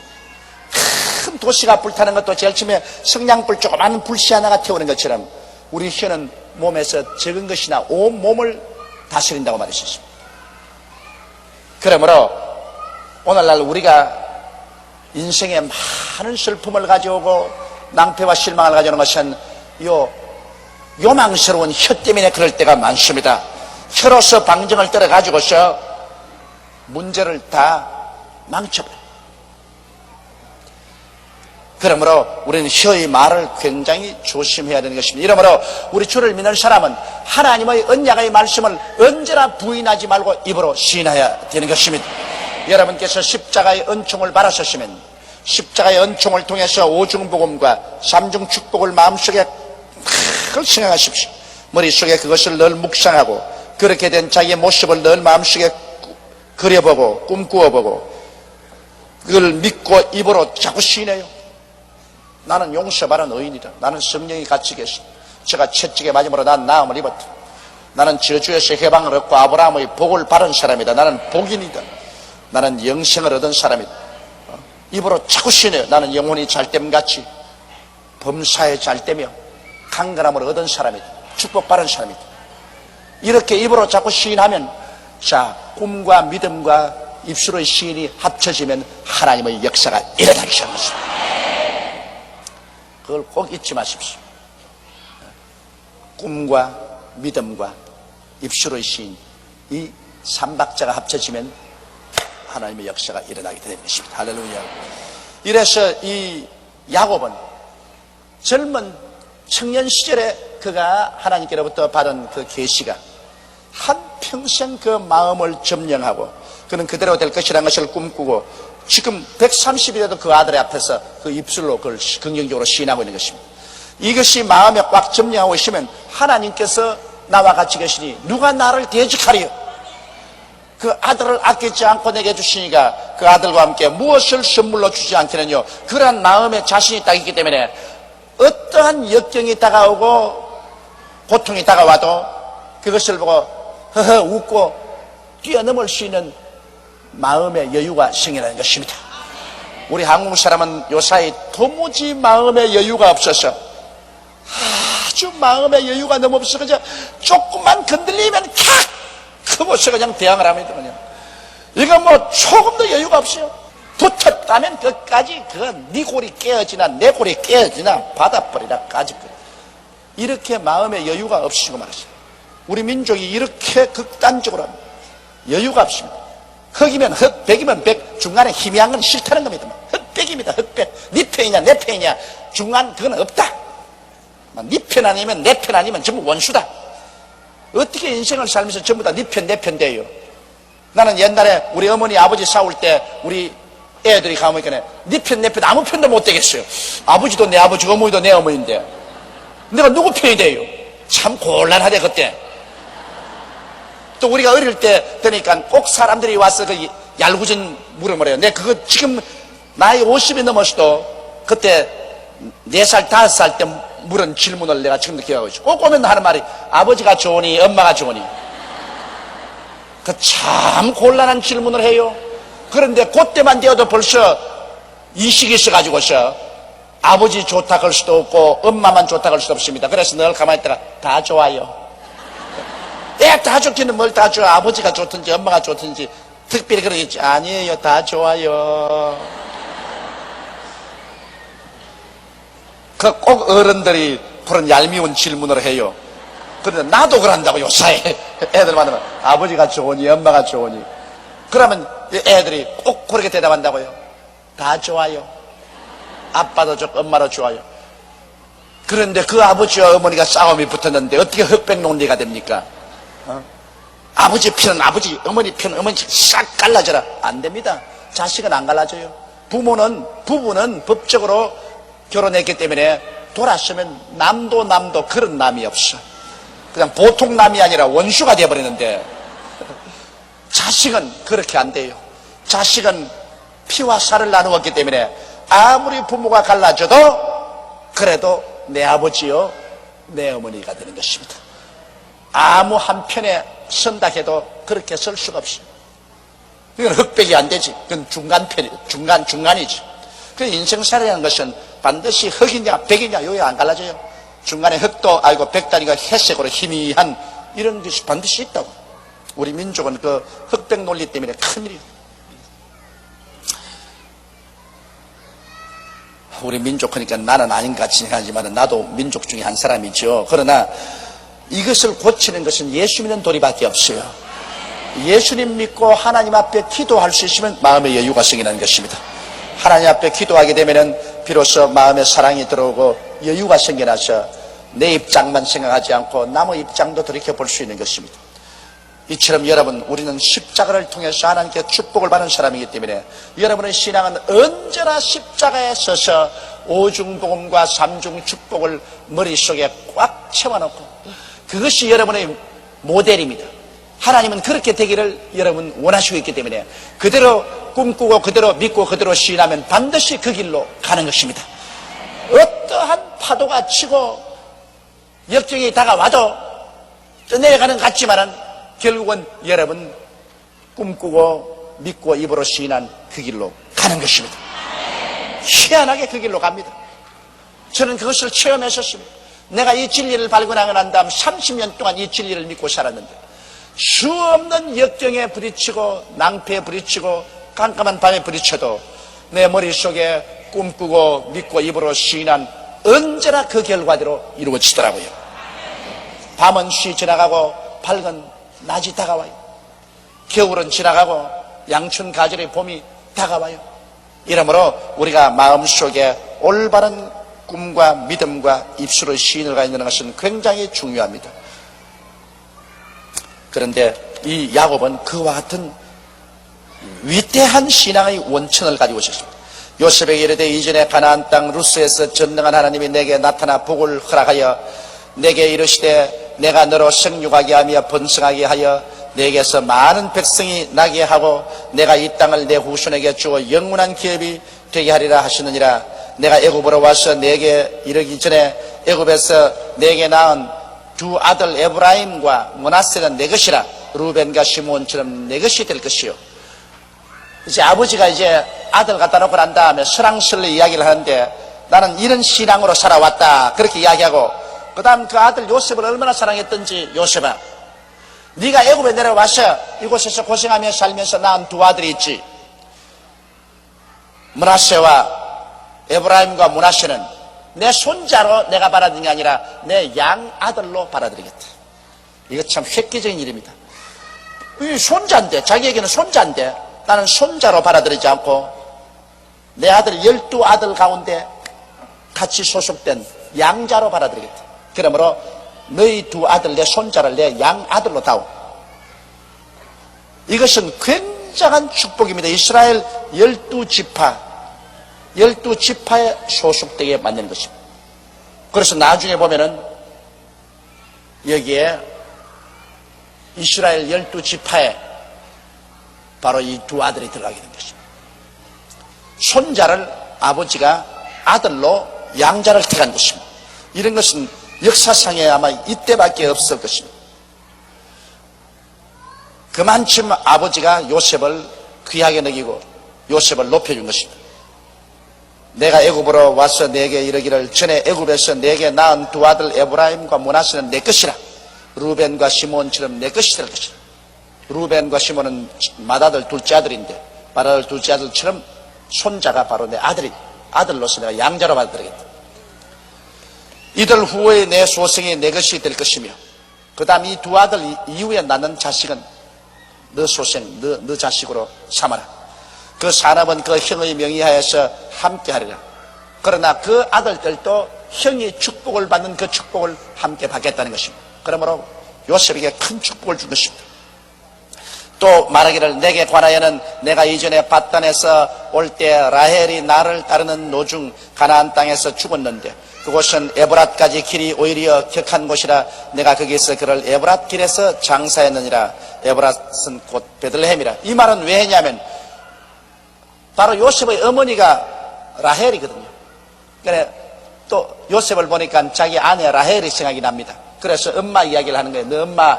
큰 도시가 불타는 것도 제일 처음에 성냥불 조그마한 불씨 하나가 태우는 것처럼 우리 혀는 몸에서 적은 것이나 온 몸을 다스린다고 말했습니다. 그러므로 오늘날 우리가 인생에 많은 슬픔을 가져오고 낭패와 실망을 가져오는 것은 요망스러운 혀 때문에 그럴 때가 많습니다. 혀로서 방정을 떨어가지고서 문제를 다 망쳐버려요. 그러므로 우리는 혀의 말을 굉장히 조심해야 되는 것입니다. 이러므로 우리 주를 믿는 사람은 하나님의 언약의 말씀을 언제나 부인하지 말고 입으로 시인해야 되는 것입니다. 여러분께서 십자가의 은총을 받으셨으면 십자가의 은총을 통해서 오중복음과 삼중축복을 마음속에 늘 생각하십시오. 머릿속에 그것을 늘 묵상하고 그렇게 된 자기의 모습을 늘 마음속에 그려보고 꿈꾸어보고 그걸 믿고 입으로 자꾸 시인해요. 나는 용서받은 의인이다. 나는 성령이 같이 계시. 제가 채찍에 맞음으로 난 나음을 입었다. 나는 저주에서 해방을 얻고 아브라함의 복을 받은 사람이다. 나는 복인이다. 나는 영생을 얻은 사람이다. 입으로 자꾸 시인해요. 나는 영혼이 잘됨같이 범사에 잘되며 강건함을 얻은 사람이다. 축복받은 사람이다. 이렇게 입으로 자꾸 시인하면, 자, 꿈과 믿음과 입술의 시인이 합쳐지면 하나님의 역사가 일어나기 시작합니다. 그걸 꼭 잊지 마십시오. 꿈과 믿음과 입술의 시인, 이 삼박자가 합쳐지면 하나님의 역사가 일어나게 되는 것입니다. 할렐루야. 이래서 이 야곱은 젊은 청년 시절에 그가 하나님께로부터 받은 그 계시가 한평생 그 마음을 점령하고 그는 그대로 될 것이라는 것을 꿈꾸고 지금 130일에도 그 아들의 앞에서 그 입술로 그걸 긍정적으로 시인하고 있는 것입니다. 이것이 마음에 꽉 점령하고 있으면 하나님께서 나와 같이 계시니 누가 나를 대적하리요? 그 아들을 아끼지 않고 내게 주시니까 그 아들과 함께 무엇을 선물로 주지 않겠느냐. 그러한 마음에 자신이 딱 있기 때문에 어떠한 역경이 다가오고 고통이 다가와도 그것을 보고 허허 웃고 뛰어넘을 수 있는 마음의 여유가 생기는 것입니다. 우리 한국 사람은 요사이 도무지 마음의 여유가 없어서 아주 마음의 여유가 너무 없어서 그저 조금만 건들리면 탁! 그곳에 그냥 대항을 합니다. 그냥. 이건 뭐 조금도 여유가 없어요. 붙었다면 끝까지 그건 네 골이 깨어지나 내 골이 깨어지나 받아버리라까지. 이렇게 마음의 여유가 없으시고 말하죠. 우리 민족이 이렇게 극단적으로 합니다. 여유가 없습니다. 흑이면 흑, 백이면 백, 중간에 희미한 건 싫다는 겁니다. 흑백입니다. 흑백. 네 편이냐 내 편이냐 중간 그건 없다. 네 편 아니면 내 편 아니면 전부 원수다. 어떻게 인생을 살면서 전부 다 네 편 내 편 돼요? 나는 옛날에 우리 어머니 아버지 싸울 때 우리 애들이 가보니까 네 편 내 편 아무 편도 못 되겠어요. 아버지도 내 아버지, 어머니도 내 어머니인데 내가 누구 편이 돼요? 참 곤란하대 그때. 또 우리가 어릴 때 되니까 꼭 사람들이 와서 그 얄궂은 물음을 해요. 내 그거 지금 나이 50이 넘었어도 그때 4살, 5살 때 물은 질문을 내가 지금도 기억하고 있어. 꼭 오면 하는 말이 아버지가 좋으니 엄마가 좋으니. 그 참 곤란한 질문을 해요. 그런데 그때만 되어도 벌써 이식이 있어가지고서 아버지 좋다 그럴 수도 없고 엄마만 좋다 그럴 수도 없습니다. 그래서 늘 가만히 있다가 다 좋아요. 다 좋기는 뭘 다 좋아. 아버지가 좋든지 엄마가 좋든지 특별히 그러겠지. 아니에요. 다 좋아요. 그 꼭 어른들이 그런 얄미운 질문을 해요. 그런데 나도 그런다고 요사이 애들 만나면 아버지가 좋으니 엄마가 좋으니 그러면 애들이 꼭 그렇게 대답한다고요. 다 좋아요. 아빠도 좋고 엄마도 좋아요. 그런데 그 아버지와 어머니가 싸움이 붙었는데 어떻게 흑백 논리가 됩니까? 아버지 편은 아버지, 어머니 편은 어머니 싹 갈라져라. 안 됩니다. 자식은 안 갈라져요. 부부는 법적으로 결혼했기 때문에 돌아서면 남도 그런 남이 없어. 그냥 보통 남이 아니라 원수가 되어버리는데 자식은 그렇게 안 돼요. 자식은 피와 살을 나누었기 때문에 아무리 부모가 갈라져도 그래도 내 아버지요 내 어머니가 되는 것입니다. 아무 한편에 선다 해도 그렇게 설 수가 없어요. 이건 흑백이 안 되지. 그건 중간이지. 그 인생살이라는 것은 반드시 흑이냐 백이냐 여기 안 갈라져요. 중간에 흑도 알고 백다리가 회색으로 희미한 이런 것이 반드시 있다고. 우리 민족은 그 흑백 논리 때문에 큰일이에요. 우리 민족 그러니까 나는 아닌 것 같이 생각하지만 나도 민족 중에 한 사람이죠. 그러나 이것을 고치는 것은 예수 믿는 도리밖에 없어요. 예수님 믿고 하나님 앞에 기도할 수 있으면 마음의 여유가 생기는 것입니다. 하나님 앞에 기도하게 되면은 비로소 마음에 사랑이 들어오고 여유가 생겨나서 내 입장만 생각하지 않고 남의 입장도 돌이켜볼 수 있는 것입니다. 이처럼 여러분 우리는 십자가를 통해서 하나님께 축복을 받는 사람이기 때문에 여러분의 신앙은 언제나 십자가에 서서 오중복음과 삼중 축복을 머릿속에 꽉 채워놓고 그것이 여러분의 모델입니다. 하나님은 그렇게 되기를 여러분 원하시고 있기 때문에 그대로 꿈꾸고 그대로 믿고 그대로 시인하면 반드시 그 길로 가는 것입니다. 어떠한 파도가 치고 역경이 다가와도 떠내려가는 것 같지만은 결국은 여러분 꿈꾸고 믿고 입으로 시인한 그 길로 가는 것입니다. 희한하게 그 길로 갑니다. 저는 그것을 체험했었습니다. 내가 이 진리를 발견하고 난 다음 30년 동안 이 진리를 믿고 살았는데 수 없는 역경에 부딪히고 낭패에 부딪히고 깜깜한 밤에 부딪혀도 내 머릿속에 꿈꾸고 믿고 입으로 시인한 언제나 그 결과대로 이루어지더라고요. 밤은 쉬 지나가고 밝은 낮이 다가와요. 겨울은 지나가고 양춘 가을의 봄이 다가와요. 이러므로 우리가 마음속에 올바른 꿈과 믿음과 입술의 시인을 가지고 있는 것은 굉장히 중요합니다. 그런데 이 야곱은 그와 같은 위대한 신앙의 원천을 가지고 있었습니다. 요셉에게 이르되 이전에 가나안 땅 루스에서 전능한 하나님이 내게 나타나 복을 허락하여 내게 이르시되 내가 너로 생육하게 하며 번성하게 하여 내게서 많은 백성이 나게 하고 내가 이 땅을 내 후손에게 주어 영원한 기업이 되게 하리라 하시느니라. 내가 애굽으로 와서 내게 이르기 전에 애굽에서 내게 낳은 두 아들 에브라임과 므낫세는 내 것이라. 루벤과 시몬처럼 내 것이 될 것이요. 이제 아버지가 이제 아들 갖다 놓고 난 다음에 설랑설레 이야기를 하는데 나는 이런 신앙으로 살아왔다 그렇게 이야기하고 그 다음 그 아들 요셉을 얼마나 사랑했던지 요셉아 네가 애굽에 내려와서 이곳에서 고생하며 살면서 낳은 두 아들이 있지. 므낫세와 에브라임과 므낫세는 내 손자로 내가 받아들인 게 아니라 내 양아들로 받아들이겠다. 이거 참 획기적인 일입니다. 이 손자인데 자기에게는 손자인데 나는 손자로 받아들이지 않고 내 아들 12아들 가운데 같이 소속된 양자로 받아들이겠다. 그러므로 너희 두 아들 내 손자를 내 양아들로 다오. 이것은 굉장한 축복입니다. 이스라엘 12지파에 소속되게 만드는 것입니다. 그래서 나중에 보면은 여기에 이스라엘 12지파에 바로 이 두 아들이 들어가게 된 것입니다. 손자를 아버지가 아들로 양자를 택한 것입니다. 이런 것은 역사상에 아마 이때밖에 없을 것입니다. 그만큼 아버지가 요셉을 귀하게 여기고 요셉을 높여준 것입니다. 내가 애굽으로 와서 내게 이르기를 전에 애굽에서 내게 낳은 두 아들 에브라임과 므낫세는 내 것이라. 루벤과 시몬처럼 내 것이 될 것이라. 루벤과 시몬은 맏아들 둘째 아들인데 맏아들 둘째 아들처럼 손자가 바로 내 아들로서 내가 양자로 받아들이겠다. 이들 후에 내 소생이 내 것이 될 것이며 그 다음 이 두 아들 이후에 낳는 자식은 너 소생, 너 자식으로 삼아라. 그 산업은 그 형의 명의하에서 함께하리라. 그러나 그 아들들도 형이 축복을 받는 그 축복을 함께 받겠다는 것입니다. 그러므로 요셉에게 큰 축복을 준 것입니다. 또 말하기를 내게 관하여는 내가 이전에 밧단에서 올 때 라헬이 나를 따르는 노중 가나안 땅에서 죽었는데 그곳은 에브랏까지 길이 오히려 격한 곳이라 내가 거기서 그를 에브랏 길에서 장사했느니라. 에브랏은 곧 베들레헴이라. 이 말은 왜 했냐면 바로 요셉의 어머니가 라헬이거든요. 그래 또 요셉을 보니까 자기 아내 라헬이 생각이 납니다. 그래서 엄마 이야기를 하는 거예요. 너 엄마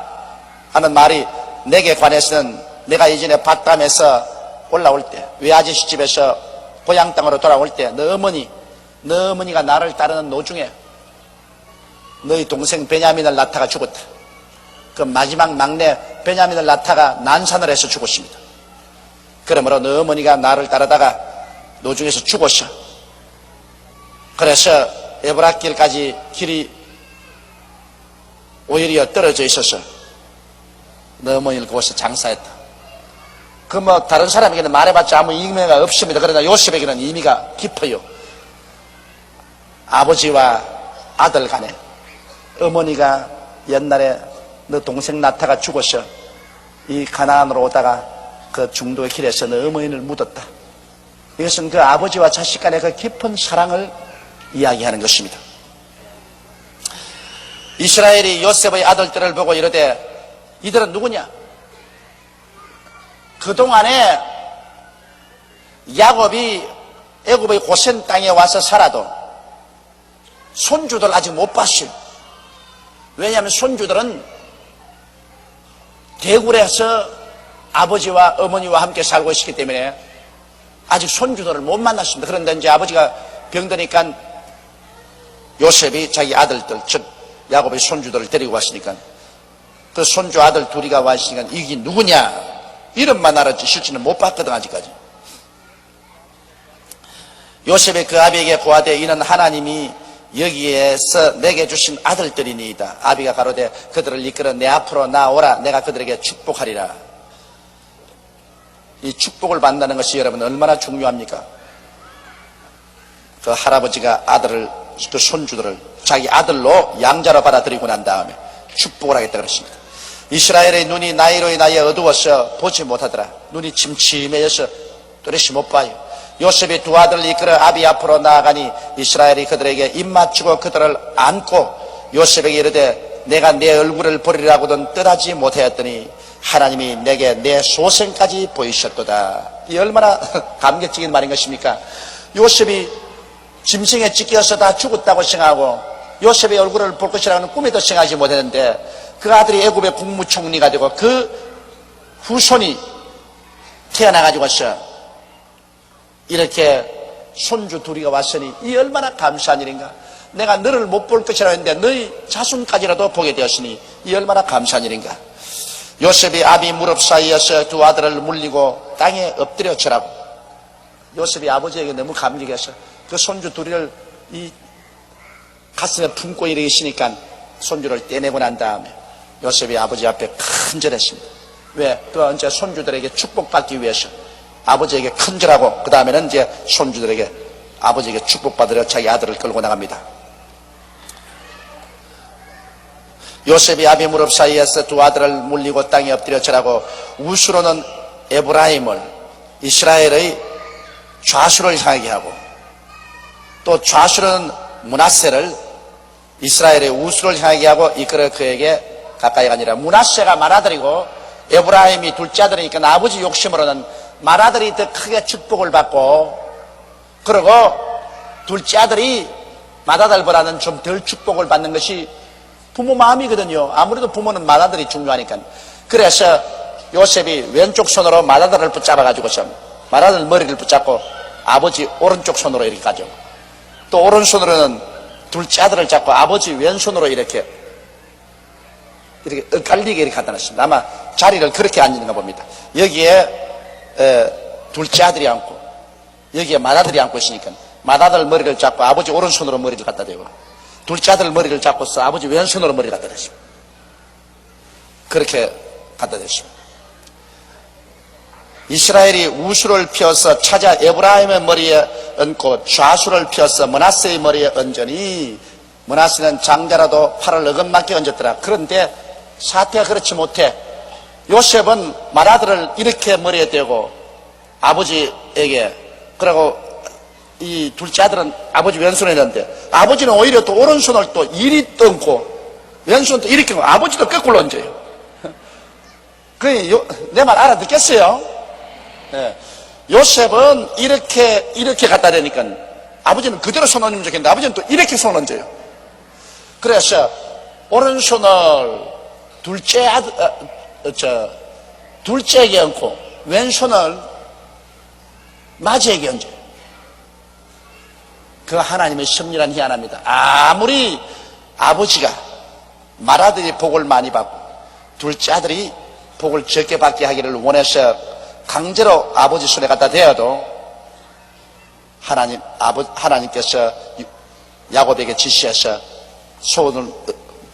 하는 말이 내게 관해서는 내가 이전에 밧담에서 올라올 때 외아저씨 집에서 고향 땅으로 돌아올 때 너 어머니가 나를 따르는 노중에 너희 동생 베냐민을 낳다가 죽었다. 그 마지막 막내 베냐민을 낳다가 난산을 해서 죽었습니다. 그러므로 너 어머니가 나를 따르다가 노중에서 죽었어. 그래서 에브랏 길까지 길이 오히려 떨어져 있어서 너 어머니를 그곳에서 장사했다. 그 뭐 다른 사람에게는 말해봤자 아무 의미가 없습니다. 그러나 요셉에게는 의미가 깊어요. 아버지와 아들 간에 어머니가 옛날에 너 동생 나타가 죽어서 이 가나안으로 오다가 그 중도의 길에서 너 어머니를 묻었다. 이것은 그 아버지와 자식 간의 그 깊은 사랑을 이야기하는 것입니다. 이스라엘이 요셉의 아들들을 보고 이르되 이들은 누구냐? 그동안에 야곱이 애굽의 고센 땅에 와서 살아도 손주들 아직 못 봤어요. 왜냐하면 손주들은 대굴에서 아버지와 어머니와 함께 살고 있기 때문에 아직 손주들을 못 만났습니다. 그런데 이제 아버지가 병드니까 요셉이 자기 아들들, 즉 야곱의 손주들을 데리고 왔으니까 그 손주 아들 둘이가 왔으니까 이게 누구냐 이름만 알았지 실제는 못 봤거든. 아직까지 요셉의 그 아비에게 고하되 이는 하나님이 여기에서 내게 주신 아들들이니이다. 아비가 가로되 그들을 이끌어 내 앞으로 나오라. 내가 그들에게 축복하리라. 이 축복을 받는다는 것이 여러분 얼마나 중요합니까? 그 할아버지가 아들을, 그 손주들을 자기 아들로 양자로 받아들이고 난 다음에 축복을 하겠다 그랬습니다. 이스라엘의 눈이 나이로 인하여 어두워서 보지 못하더라. 눈이 침침해져서 또렷이 못 봐요. 요셉이 두 아들을 이끌어 아비 앞으로 나아가니 이스라엘이 그들에게 입 맞추고 그들을 안고 요셉에게 이르되 내가 내 얼굴을 보리라고는 뜻하지 못하였더니 하나님이 내게 내 소생까지 보이셨도다. 이 얼마나 감격적인 말인 것입니까? 요셉이 짐승에 찢겨서 다 죽었다고 생각하고 요셉의 얼굴을 볼 것이라고는 꿈에도 생각하지 못했는데 그 아들이 애굽의 국무총리가 되고 그 후손이 태어나가지고서 이렇게 손주 둘이가 왔으니 이 얼마나 감사한 일인가. 내가 너를 못 볼 것이라 했는데 너희 자손까지라도 보게 되었으니 이 얼마나 감사한 일인가. 요셉이 아비 무릎 사이에서 두 아들을 물리고 땅에 엎드려 절하고 요셉이 아버지에게 너무 감격해서 그 손주 둘이를 이 가슴에 품고 이러시니까 손주를 떼내고 난 다음에 요셉이 아버지 앞에 큰절했습니다. 왜? 그 언제 손주들에게 축복받기 위해서 아버지에게 큰절하고 그 다음에는 이제 손주들에게 아버지에게 축복받으려 자기 아들을 끌고 나갑니다. 요셉이 아비 무릎 사이에서 두 아들을 물리고 땅에 엎드려 절하고 우수로는 에브라임을 이스라엘의 좌수를 향하게 하고 또 좌수로는 므낫세를 이스라엘의 우수를 향하게 하고 이끌어 그에게 가까이 가니라. 므낫세가 맏아들이고 에브라임이 둘째 아들이니까 아버지 욕심으로는 맏아들이 더 크게 축복을 받고 그리고 둘째 아들이 맏아들보다는 좀 덜 축복을 받는 것이 부모 마음이거든요. 아무래도 부모는 맏아들이 중요하니까. 그래서 요셉이 왼쪽 손으로 맏아들을 붙잡아가지고서 맏아들 머리를 붙잡고 아버지 오른쪽 손으로 이렇게 가죠. 또 오른손으로는 둘째 아들을 잡고 아버지 왼손으로 이렇게 엇갈리게 이렇게 갖다 놨습니다. 아마 자리를 그렇게 앉는가 봅니다. 여기에 둘째 아들이 앉고 여기에 맏아들이 앉고 있으니까 맏아들 머리를 잡고 아버지 오른손으로 머리를 갖다 대고 둘째 아들 머리를 잡고서 아버지 왼손으로 머리를 갖다 대십니다. 그렇게 갖다 대십니다. 이스라엘이 우수를 펴서 찾아 에브라임의 머리에 얹고 좌수를 펴서 므낫세의 머리에 얹으니 므낫세는 장자라도 팔을 어긋맞게 얹었더라. 그런데 사태가 그렇지 못해 요셉은 맏아들을 이렇게 머리에 대고 아버지에게 그러고 이 둘째 아들은 아버지 왼손에 있는데 아버지는 오히려 또 오른손을 또 이리 던고 왼손을 또 이렇게 아버지도 거꾸로 얹어요. 내 말 알아듣겠어요? 네. 요셉은 이렇게 갖다 대니까 아버지는 그대로 손 얹으면 좋겠는데 아버지는 또 이렇게 손 얹어요. 그래서 오른손을 둘째에게 얹고 왼손을 맞이에게 얹어요. 그 하나님의 섭리란 희한합니다. 아무리 아버지가 맏아들이 복을 많이 받고 둘째 아들이 복을 적게 받게 하기를 원해서 강제로 아버지 손에 갖다 대어도 하나님께서 야곱에게 지시해서 손을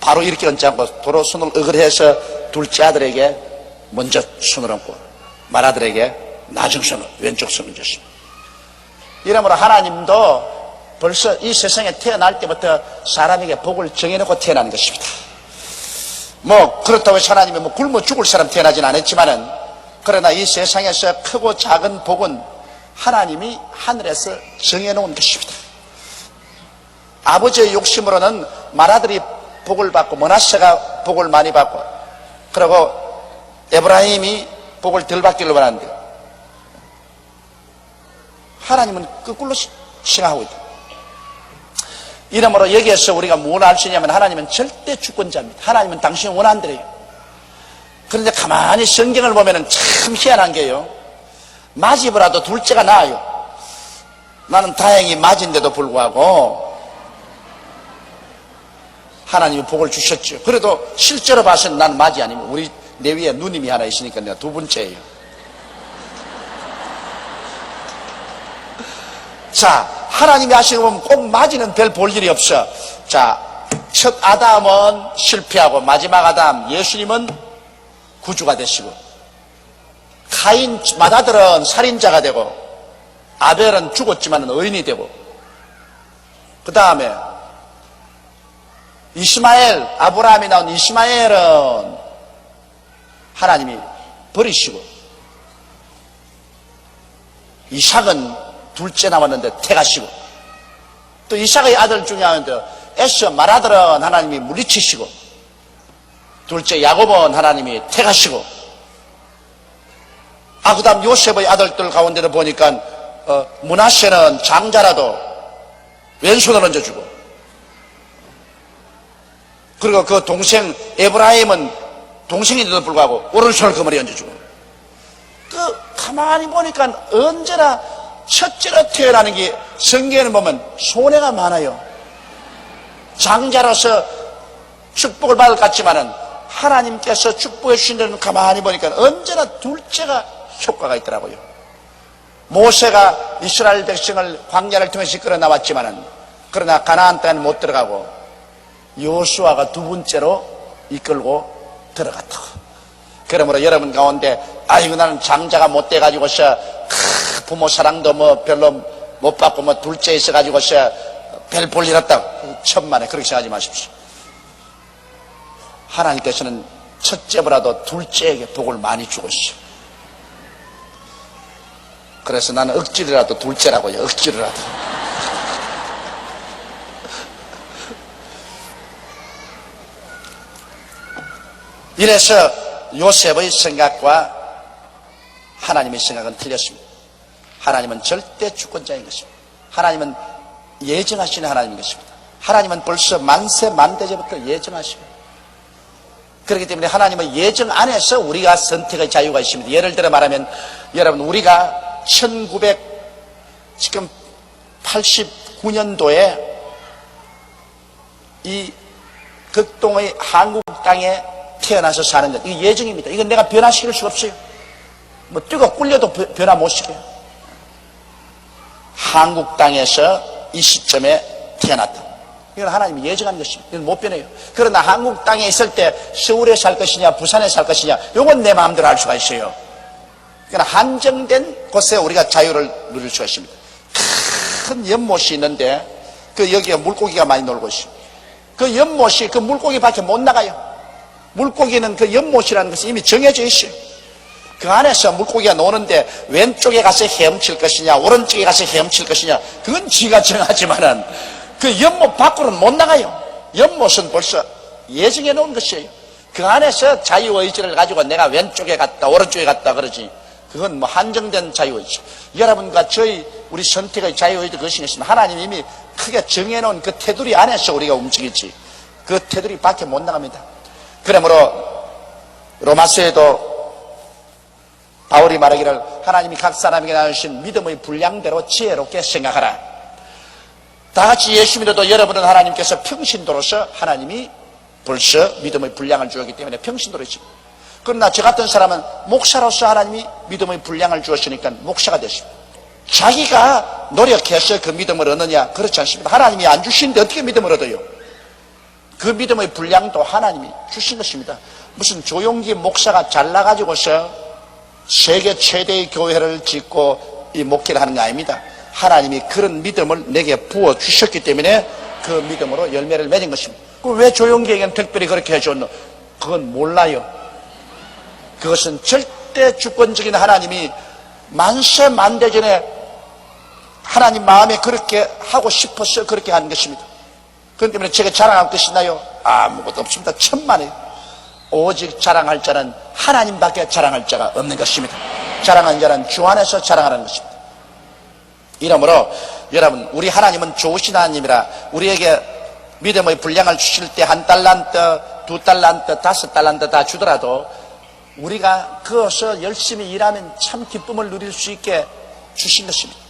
바로 이렇게 얹지 않고 도로 손을 어글해서 둘째 아들에게 먼저 손을 얹고 맏아들에게 나중 손을 왼쪽 손을 줬습니다. 이러므로 하나님도 벌써 이 세상에 태어날 때부터 사람에게 복을 정해놓고 태어나는 것입니다. 그렇다고 해서 하나님이 굶어 죽을 사람 태어나진 않았지만은 그러나 이 세상에서 크고 작은 복은 하나님이 하늘에서 정해놓은 것입니다. 아버지의 욕심으로는 맏아들이 복을 받고 므낫세가 복을 많이 받고 그리고 에브라임이 복을 덜 받기를 원하는데 하나님은 거꾸로 생각하고 있다. 이러므로 여기에서 우리가 뭘 알 수 있냐면 하나님은 절대 주권자입니다. 하나님은 당신이 원하는 대로요. 그런데 가만히 성경을 보면은 참 희한한 게요. 맞이보라도 둘째가 나아요. 나는 다행히 맞인데도 불구하고 하나님이 복을 주셨죠. 그래도 실제로 봐서는 난 맞이 아니면 우리 내 위에 누님이 하나 있으니까 내가 두 번째예요. 자, 하나님이 하시는 거 보면 꼭 맞이는 별 볼 일이 없어. 자, 첫 아담은 실패하고 마지막 아담 예수님은 구주가 되시고, 가인 맏아들은 살인자가 되고, 아벨은 죽었지만 의인이 되고, 그 다음에 이스마엘, 아브라함이 나온 이스마엘은 하나님이 버리시고, 이삭은 둘째 남았는데 태가시고, 또 이삭의 아들 중에 하나인데 에서 맏아들은 하나님이 물리치시고, 둘째 야곱은 하나님이 태가시고, 그 다음 요셉의 아들들 가운데도 보니까 므낫세는 장자라도 왼손을 얹어주고, 그리고 그 동생 에브라임은 동생인데도 불구하고 오른손을 그 머리에 얹어주고, 가만히 보니까 언제나 첫째로 태어나는 게 성경을 보면 손해가 많아요. 장자로서 축복을 받을 것 같지만은 하나님께서 축복해 주신 데는 가만히 보니까 언제나 둘째가 효과가 있더라고요. 모세가 이스라엘 백성을 광야를 통해서 이끌어 나왔지만은, 그러나 가나안 땅에는 못 들어가고 여호수아가 두 번째로 이끌고 들어갔다. 그러므로 여러분 가운데 아이고 나는 장자가 못 돼가지고서 부모 사랑도 뭐 별로 못 받고 뭐 둘째 있어가지고서 별 볼 일 없다, 천만에 그렇게 생각하지 마십시오. 하나님께서는 첫째보다도 둘째에게 복을 많이 주고 있어요. 그래서 나는 억지로라도 둘째라고요. 억지로라도. 이래서 요셉의 생각과 하나님의 생각은 틀렸습니다. 하나님은 절대 주권자인 것입니다. 하나님은 예정하시는 하나님인 것입니다. 하나님은 벌써 만세 만대제부터 예정하십니다. 그렇기 때문에 하나님의 예정 안에서 우리가 선택의 자유가 있습니다. 예를 들어 말하면 여러분, 우리가 1989년도에 이 극동의 한국 땅에 태어나서 사는 것, 이게 예정입니다. 이건 내가 변화시킬 수가 없어요. 뭐 뛰고 꿀려도 변화 못 시켜요. 한국 땅에서 이 시점에 태어났다. 이건 하나님이 예정한 것입니다. 이건 못 변해요. 그러나 한국 땅에 있을 때 서울에 살 것이냐 부산에 살 것이냐, 이건 내 마음대로 할 수가 있어요. 그러나 한정된 곳에 우리가 자유를 누릴 수가 있습니다. 큰 연못이 있는데 그 여기에 물고기가 많이 놀고 있어요. 그 연못이 그 물고기 밖에 못 나가요. 물고기는 그 연못이라는 것이 이미 정해져 있어요. 그 안에서 물고기가 노는데 왼쪽에 가서 헤엄칠 것이냐 오른쪽에 가서 헤엄칠 것이냐, 그건 지가 정하지만은 그 연못 밖으로는 못 나가요. 연못은 벌써 예정해 놓은 것이에요. 그 안에서 자유의지를 가지고 내가 왼쪽에 갔다 오른쪽에 갔다 그러지, 그건 뭐 한정된 자유의지. 여러분과 우리 선택의 자유의지 그것이 있습니다. 하나님이 이미 크게 정해놓은 그 테두리 안에서 우리가 움직이지, 그 테두리 밖에 못 나갑니다. 그러므로 로마서에도 바울이 말하기를 하나님이 각 사람에게 나누신 믿음의 분량대로 지혜롭게 생각하라. 다같이 예수 믿어도 여러분은 하나님께서 평신도로서 하나님이 벌써 믿음의 분량을 주었기 때문에 평신도로 있습니다. 그러나 저 같은 사람은 목사로서 하나님이 믿음의 분량을 주었으니까 목사가 됐습니다. 자기가 노력해서 그 믿음을 얻느냐, 그렇지 않습니다. 하나님이 안 주시는데 어떻게 믿음을 얻어요? 그 믿음의 분량도 하나님이 주신 것입니다. 무슨 조용기 목사가 잘나가지고서 세계 최대의 교회를 짓고 이 목회를 하는 거 아닙니다. 하나님이 그런 믿음을 내게 부어주셨기 때문에 그 믿음으로 열매를 맺은 것입니다. 왜 조용기에게는 특별히 그렇게 해줬노? 그건 몰라요. 그것은 절대 주권적인 하나님이 만세 만대 전에 하나님 마음에 그렇게 하고 싶어서 그렇게 하는 것입니다. 그렇기 때문에 제가 자랑할 것이 있나요? 아무것도 없습니다. 천만에. 오직 자랑할 자는 하나님밖에 자랑할 자가 없는 것입니다. 자랑하는 자는 주 안에서 자랑하는 것입니다. 이러므로 여러분, 우리 하나님은 좋으신 하나님이라 우리에게 믿음의 분량을 주실 때 1달란트, 2달란트, 5달란트 다 주더라도 우리가 그것을 열심히 일하면 참 기쁨을 누릴 수 있게 주신 것입니다.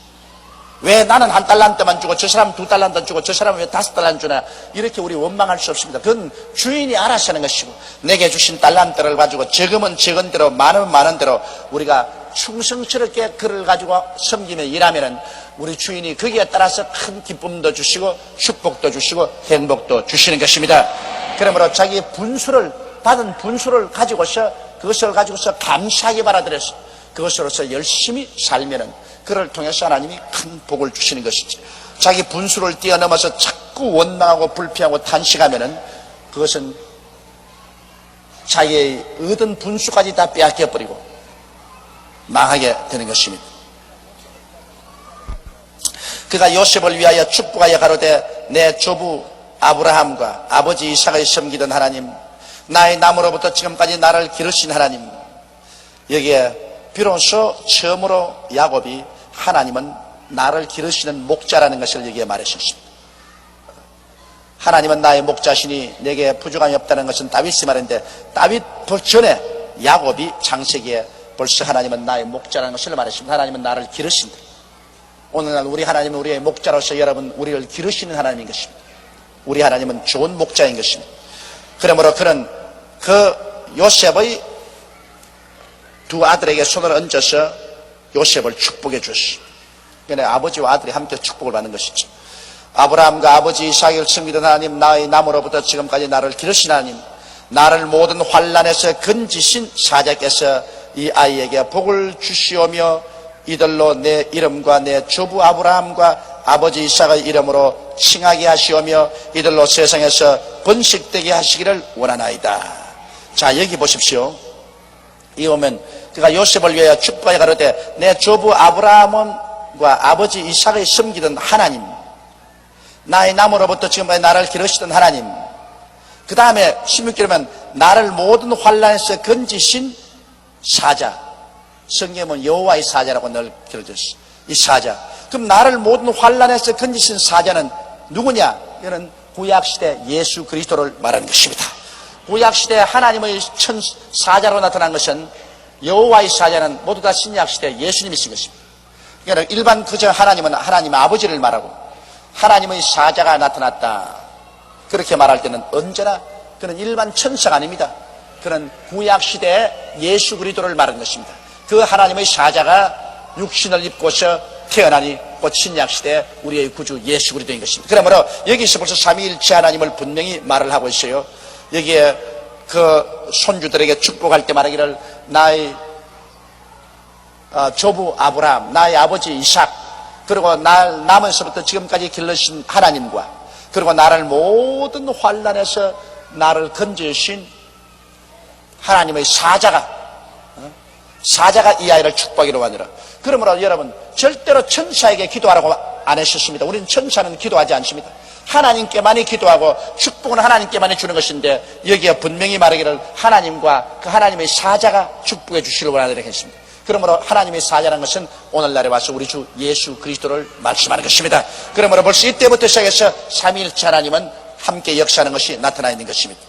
왜 나는 한 달란트만 주고 저 사람은 2달란트 주고 저 사람은 왜 5달란트 주나, 이렇게 우리 원망할 수 없습니다. 그건 주인이 알아서 하는 것이고, 내게 주신 달란트를 가지고 적으면 적은 대로 많으면 많은 대로 우리가 충성스럽게 그를 가지고 섬기며 일하면은 우리 주인이 거기에 따라서 큰 기쁨도 주시고 축복도 주시고 행복도 주시는 것입니다. 그러므로 자기 받은 분수를 가지고서 그것을 가지고서 감사하게 받아들여서 그것으로서 열심히 살면은 그를 통해서 하나님이 큰 복을 주시는 것이지, 자기 분수를 뛰어넘어서 자꾸 원망하고 불평하고 탄식하면은 그것은 자기의 얻은 분수까지 다 빼앗겨버리고 망하게 되는 것입니다. 그가 요셉을 위하여 축복하여 가로되 내 조부 아브라함과 아버지 이삭을 섬기던 하나님, 나의 남으로부터 지금까지 나를 기르신 하나님, 여기에 비로소 처음으로 야곱이 하나님은 나를 기르시는 목자라는 것을 여기에 말하셨습니다. 하나님은 나의 목자시니 내게 부족함이 없다는 것은 다윗이 말했는데, 다윗 전에 야곱이 창세기에 벌써 하나님은 나의 목자라는 것을 말했습니다. 하나님은 나를 기르신다. 오늘날 우리 하나님은 우리의 목자로서 여러분 우리를 기르시는 하나님인 것입니다. 우리 하나님은 좋은 목자인 것입니다. 그러므로 그는 그 요셉의 두 아들에게 손을 얹어서 요셉을 축복해 주었습니다. 그러니까 아버지와 아들이 함께 축복을 받는 것이죠. 아브라함과 아버지 이삭을 섬기던 하나님, 나의 남으로부터 지금까지 나를 기르신 하나님, 나를 모든 환난에서 건지신 사자께서 이 아이에게 복을 주시오며 이들로 내 이름과 내 조부 아브라함과 아버지 이삭의 이름으로 칭하게 하시오며 이들로 세상에서 번식되게 하시기를 원하나이다. 자, 여기 보십시오. 이 오면 그가 요셉을 위하여 축복하여 가로되 내 조부 아브라함과 아버지 이삭을 섬기던 하나님, 나의 남으로부터 지금까지 나를 기르시던 하나님, 그 다음에 16절에는 나를 모든 환난에서 건지신 사자, 성경은 여호와의 사자라고 늘 기록되었어요. 이 사자. 그럼 나를 모든 환난에서 건지신 사자는 누구냐? 이는 구약시대 예수 그리스도를 말하는 것입니다. 구약시대 하나님의 사자로 나타난 것은, 여호와의 사자는 모두 다 신약시대 예수님이신 것입니다. 그러니까 일반 그저 하나님은 하나님 아버지를 말하고 하나님의 사자가 나타났다, 그렇게 말할 때는 언제나 그는 일반 천사가 아닙니다. 그는 구약시대 예수 그리스도를 말하는 것입니다. 그 하나님의 사자가 육신을 입고서 태어나니 곧 신약시대 우리의 구주 예수 그리스도인 것입니다. 그러므로 여기서 벌써 삼위일체 하나님을 분명히 말을 하고 있어요. 여기에 그 손주들에게 축복할 때 말하기를 나의 조부 아브라함, 나의 아버지 이삭, 그리고 날 남에서부터 지금까지 길러신 하나님과, 그리고 나를 모든 환난에서 나를 건져주신 하나님의 사자가 이 아이를 축복하기로 하니라. 그러므로 여러분, 절대로 천사에게 기도하라고 안 하셨습니다. 우리는 천사는 기도하지 않습니다. 하나님께만이 기도하고 축복은 하나님께만이 주는 것인데, 여기에 분명히 말하기를 하나님과 그 하나님의 사자가 축복해 주시기를 원하노라 했습니다. 그러므로 하나님의 사자라는 것은 오늘날에 와서 우리 주 예수 그리스도를 말씀하는 것입니다. 그러므로 벌써 이때부터 시작해서 삼위일체 하나님은 함께 역사하는 것이 나타나 있는 것입니다.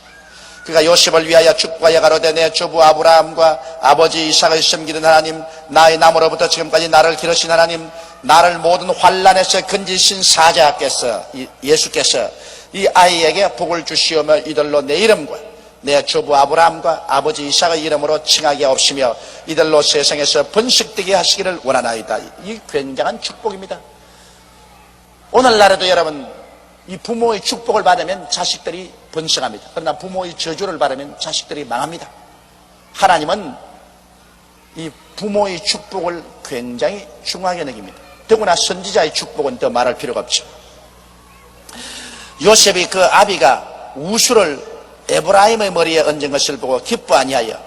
그가 요셉을 위하여 축복하여 가로되 내 조부 아브라함과 아버지 이삭을 섬기는 하나님, 나의 남으로부터 지금까지 나를 기르신 하나님, 나를 모든 환난에서 건지신 사자께서, 예수께서 이 아이에게 복을 주시오며 이들로 내 이름과 내 조부 아브라함과 아버지 이삭의 이름으로 칭하게 없으며 이들로 세상에서 번식되게 하시기를 원하나이다. 이 굉장한 축복입니다. 오늘날에도 여러분, 이 부모의 축복을 받으면 자식들이 번성합니다. 그러나 부모의 저주를 받으면 자식들이 망합니다. 하나님은 이 부모의 축복을 굉장히 중요하게 여깁니다. 더구나 선지자의 축복은 더 말할 필요가 없죠. 요셉이 그 아비가 우수를 에브라임의 머리에 얹은 것을 보고 기뻐 아니하여,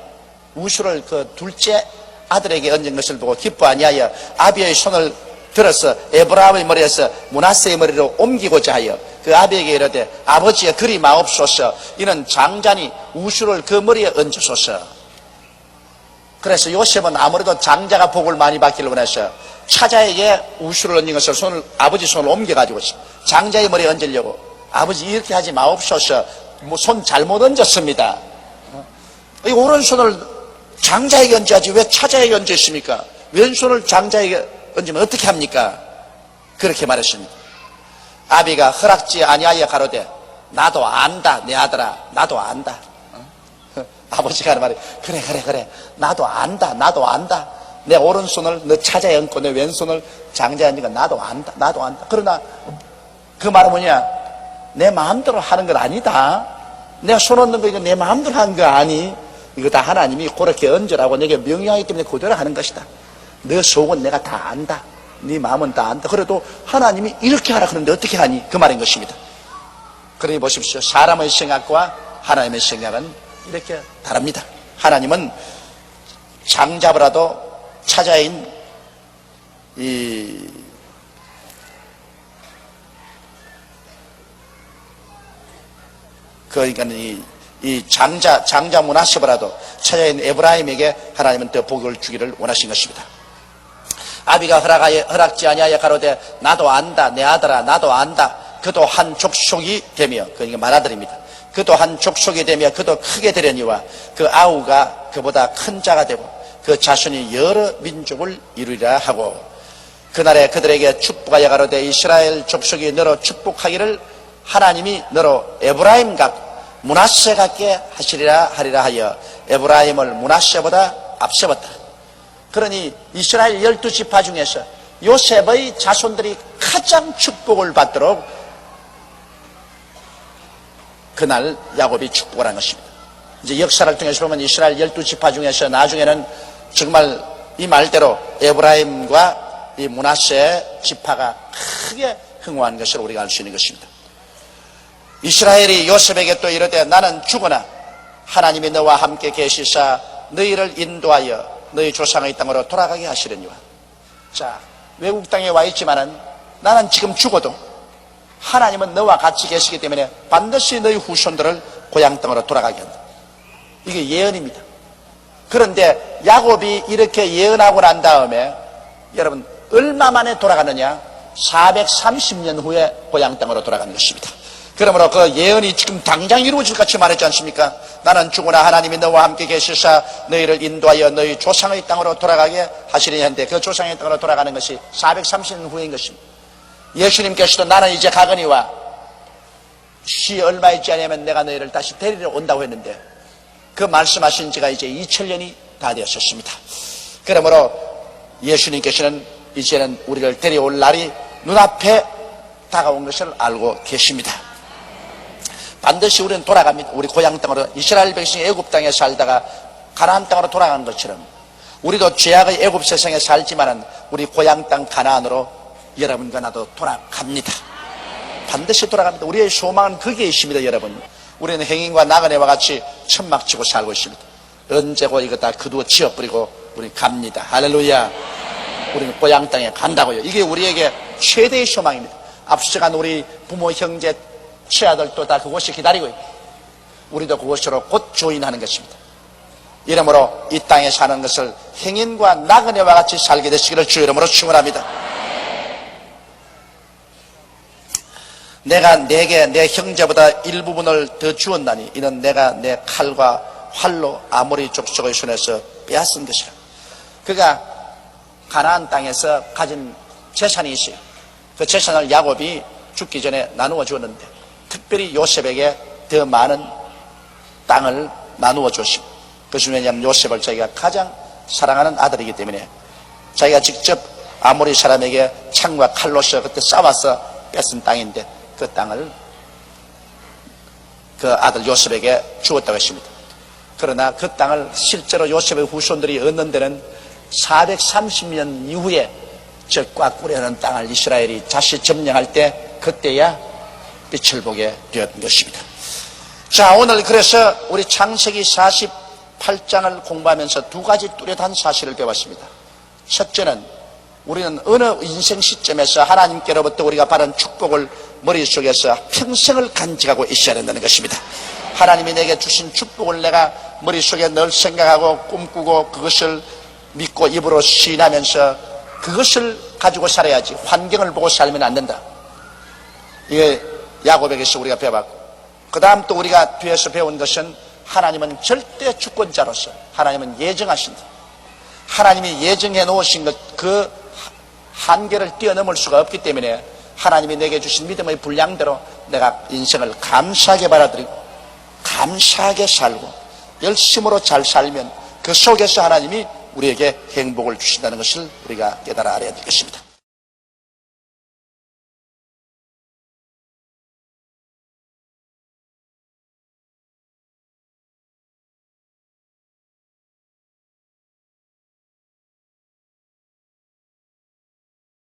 우수를 그 둘째 아들에게 얹은 것을 보고 기뻐 아니하여 아비의 손을 들어서 에브라임의 머리에서 므낫세의 머리로 옮기고자 하여 그 아비에게 이르되 아버지의 그리 마옵소서, 이는 장자니 우수를 그 머리에 얹으소서. 그래서 요셉은 아무래도 장자가 복을 많이 받기를 원해서 차자에게 우수를 얹은 것을 아버지 손을 옮겨가지고 장자의 머리에 얹으려고, 아버지 이렇게 하지 마옵소서, 손 잘못 얹었습니다. 이 오른손을 장자에게 얹어야지 왜 차자에게 얹으십니까? 왼손을 장자에게 얹으면 어떻게 합니까? 그렇게 말했습니다. 아비가 허락지 아니하여 가로되 나도 안다 내 아들아 나도 안다. 아버지가 하는 말이 그래 나도 안다 내 오른손을 너 차자에 얹고 내 왼손을 장자에 얹으니까 나도 안다. 그러나 그 말은 뭐냐? 내 마음대로 하는 건 아니다. 내가 손 얹는 거 이거 내 마음대로 하는 거 아니. 이거 다 하나님이 그렇게 얹으라고 내게 명령하기 때문에 그대로 하는 것이다. 너 속은 내가 다 안다. 네 마음은 다 안다. 그래도 하나님이 이렇게 하라 그러는데 어떻게 하니? 그 말인 것입니다. 그러니 보십시오. 사람의 생각과 하나님의 생각은 이렇게 다릅니다. 하나님은 장자보다도 차자인 그러니까 이 장자 므낫세보다도 차자인 에브라임에게 하나님은 더 복을 주기를 원하신 것입니다. 아비가 허락지 아니하여 가로되 나도 안다 내 아들아 나도 안다. 그도 한 족속이 되며 그러니까 맏아들입니다. 그도 한 족속이 되며 그도 크게 되려니와 그 아우가 그보다 큰 자가 되고 그 자손이 여러 민족을 이루리라 하고 그날에 그들에게 축복하여 가로되 이스라엘 족속이 너로 축복하기를 하나님이 너로 에브라임 같고 므낫세 같게 하시리라 하리라 하여 에브라임을 므낫세보다 앞세웠다. 그러니 이스라엘 12지파 중에서 요셉의 자손들이 가장 축복을 받도록 그날 야곱이 축복을 한 것입니다. 이제 역사를 통해서 보면 이스라엘 12지파 중에서 나중에는 정말 이 말대로 에브라임과 이 므낫세 지파가 크게 흥왕한 것을 우리가 알 수 있는 것입니다. 이스라엘이 요셉에게 또 이르되 나는 죽으나 하나님이 너와 함께 계시사 너희를 인도하여 너희 조상의 땅으로 돌아가게 하시려니와. 자, 외국 땅에 와 있지만은 나는 지금 죽어도 하나님은 너와 같이 계시기 때문에 반드시 너희 후손들을 고향 땅으로 돌아가게 한다. 이게 예언입니다. 그런데 야곱이 이렇게 예언하고 난 다음에 여러분 얼마 만에 돌아가느냐? 430년 후에 고향 땅으로 돌아가는 것입니다. 그러므로 그 예언이 지금 당장 이루어질 같이 말했지 않습니까? 나는 죽으나 하나님이 너와 함께 계시사 너희를 인도하여 너희 조상의 땅으로 돌아가게 하시리니 하는데 그 조상의 땅으로 돌아가는 것이 430년 후인 것입니다. 예수님께서도 나는 이제 가거니와 시 얼마 있지 않으면 내가 너희를 다시 데리러 온다고 했는데 그 말씀하신 지가 이제 2000년이 다 되었습니다. 그러므로 예수님께서는 이제는 우리를 데려올 날이 눈앞에 다가온 것을 알고 계십니다. 반드시 우리는 돌아갑니다. 우리 고향 땅으로 이스라엘 백성이 애굽 땅에 살다가 가나안 땅으로 돌아가는 것처럼 우리도 죄악의 애굽 세상에 살지만은 우리 고향 땅 가나안으로 여러분과 나도 돌아갑니다. 반드시 돌아갑니다. 우리의 소망은 거기에 있습니다. 여러분, 우리는 행인과 나그네와 같이 천막치고 살고 있습니다. 언제고 이거 다 그두어 치워버리고 우리 갑니다. 할렐루야. 우리는 고향 땅에 간다고요. 이게 우리에게 최대의 소망입니다. 앞서간 우리 부모, 형제, 최아들도 다 그곳이 기다리고 있고 우리도 그곳으로 곧 조인하는 것입니다. 이러므로 이 땅에 사는 것을 행인과 나그네와 같이 살게 되시기를 주 이름으로 축원합니다. 내가 내게 내 형제보다 일부분을 더 주었나니 이는 내가 내 칼과 활로 아모리 족속의 손에서 빼앗은 것이라. 그가 가나안 땅에서 가진 재산이 있어요. 그 재산을 야곱이 죽기 전에 나누어 주었는데 특별히 요셉에게 더 많은 땅을 나누어 줬습니다. 그것은 왜냐하면 요셉을 자기가 가장 사랑하는 아들이기 때문에 자기가 직접 아모리 사람에게 창과 칼로서 그때 싸워서 뺏은 땅인데 그 땅을 그 아들 요셉에게 주었다고 했습니다. 그러나 그 땅을 실제로 요셉의 후손들이 얻는 데는 430년 이후에 저 꽉 꾸려놓은 땅을 이스라엘이 다시 점령할 때 그때야 빛을 보게 되었던 것입니다. 자, 오늘 그래서 우리 창세기 48장을 공부하면서 두 가지 뚜렷한 사실을 배웠습니다. 첫째는 우리는 어느 인생 시점에서 하나님께로부터 우리가 받은 축복을 머릿속에서 평생을 간직하고 있어야 된다는 것입니다. 하나님이 내게 주신 축복을 내가 머릿속에 늘 생각하고 꿈꾸고 그것을 믿고 입으로 시인하면서 그것을 가지고 살아야지 환경을 보고 살면 안 된다. 이게 야곱에게서 우리가 배워봤고 그 다음 또 우리가 뒤에서 배운 것은 하나님은 절대 주권자로서 하나님은 예정하신다. 하나님이 예정해 놓으신 그 한계를 뛰어넘을 수가 없기 때문에 하나님이 내게 주신 믿음의 분량대로 내가 인생을 감사하게 받아들이고 감사하게 살고 열심으로 잘 살면 그 속에서 하나님이 우리에게 행복을 주신다는 것을 우리가 깨달아 알아야 되겠습니다.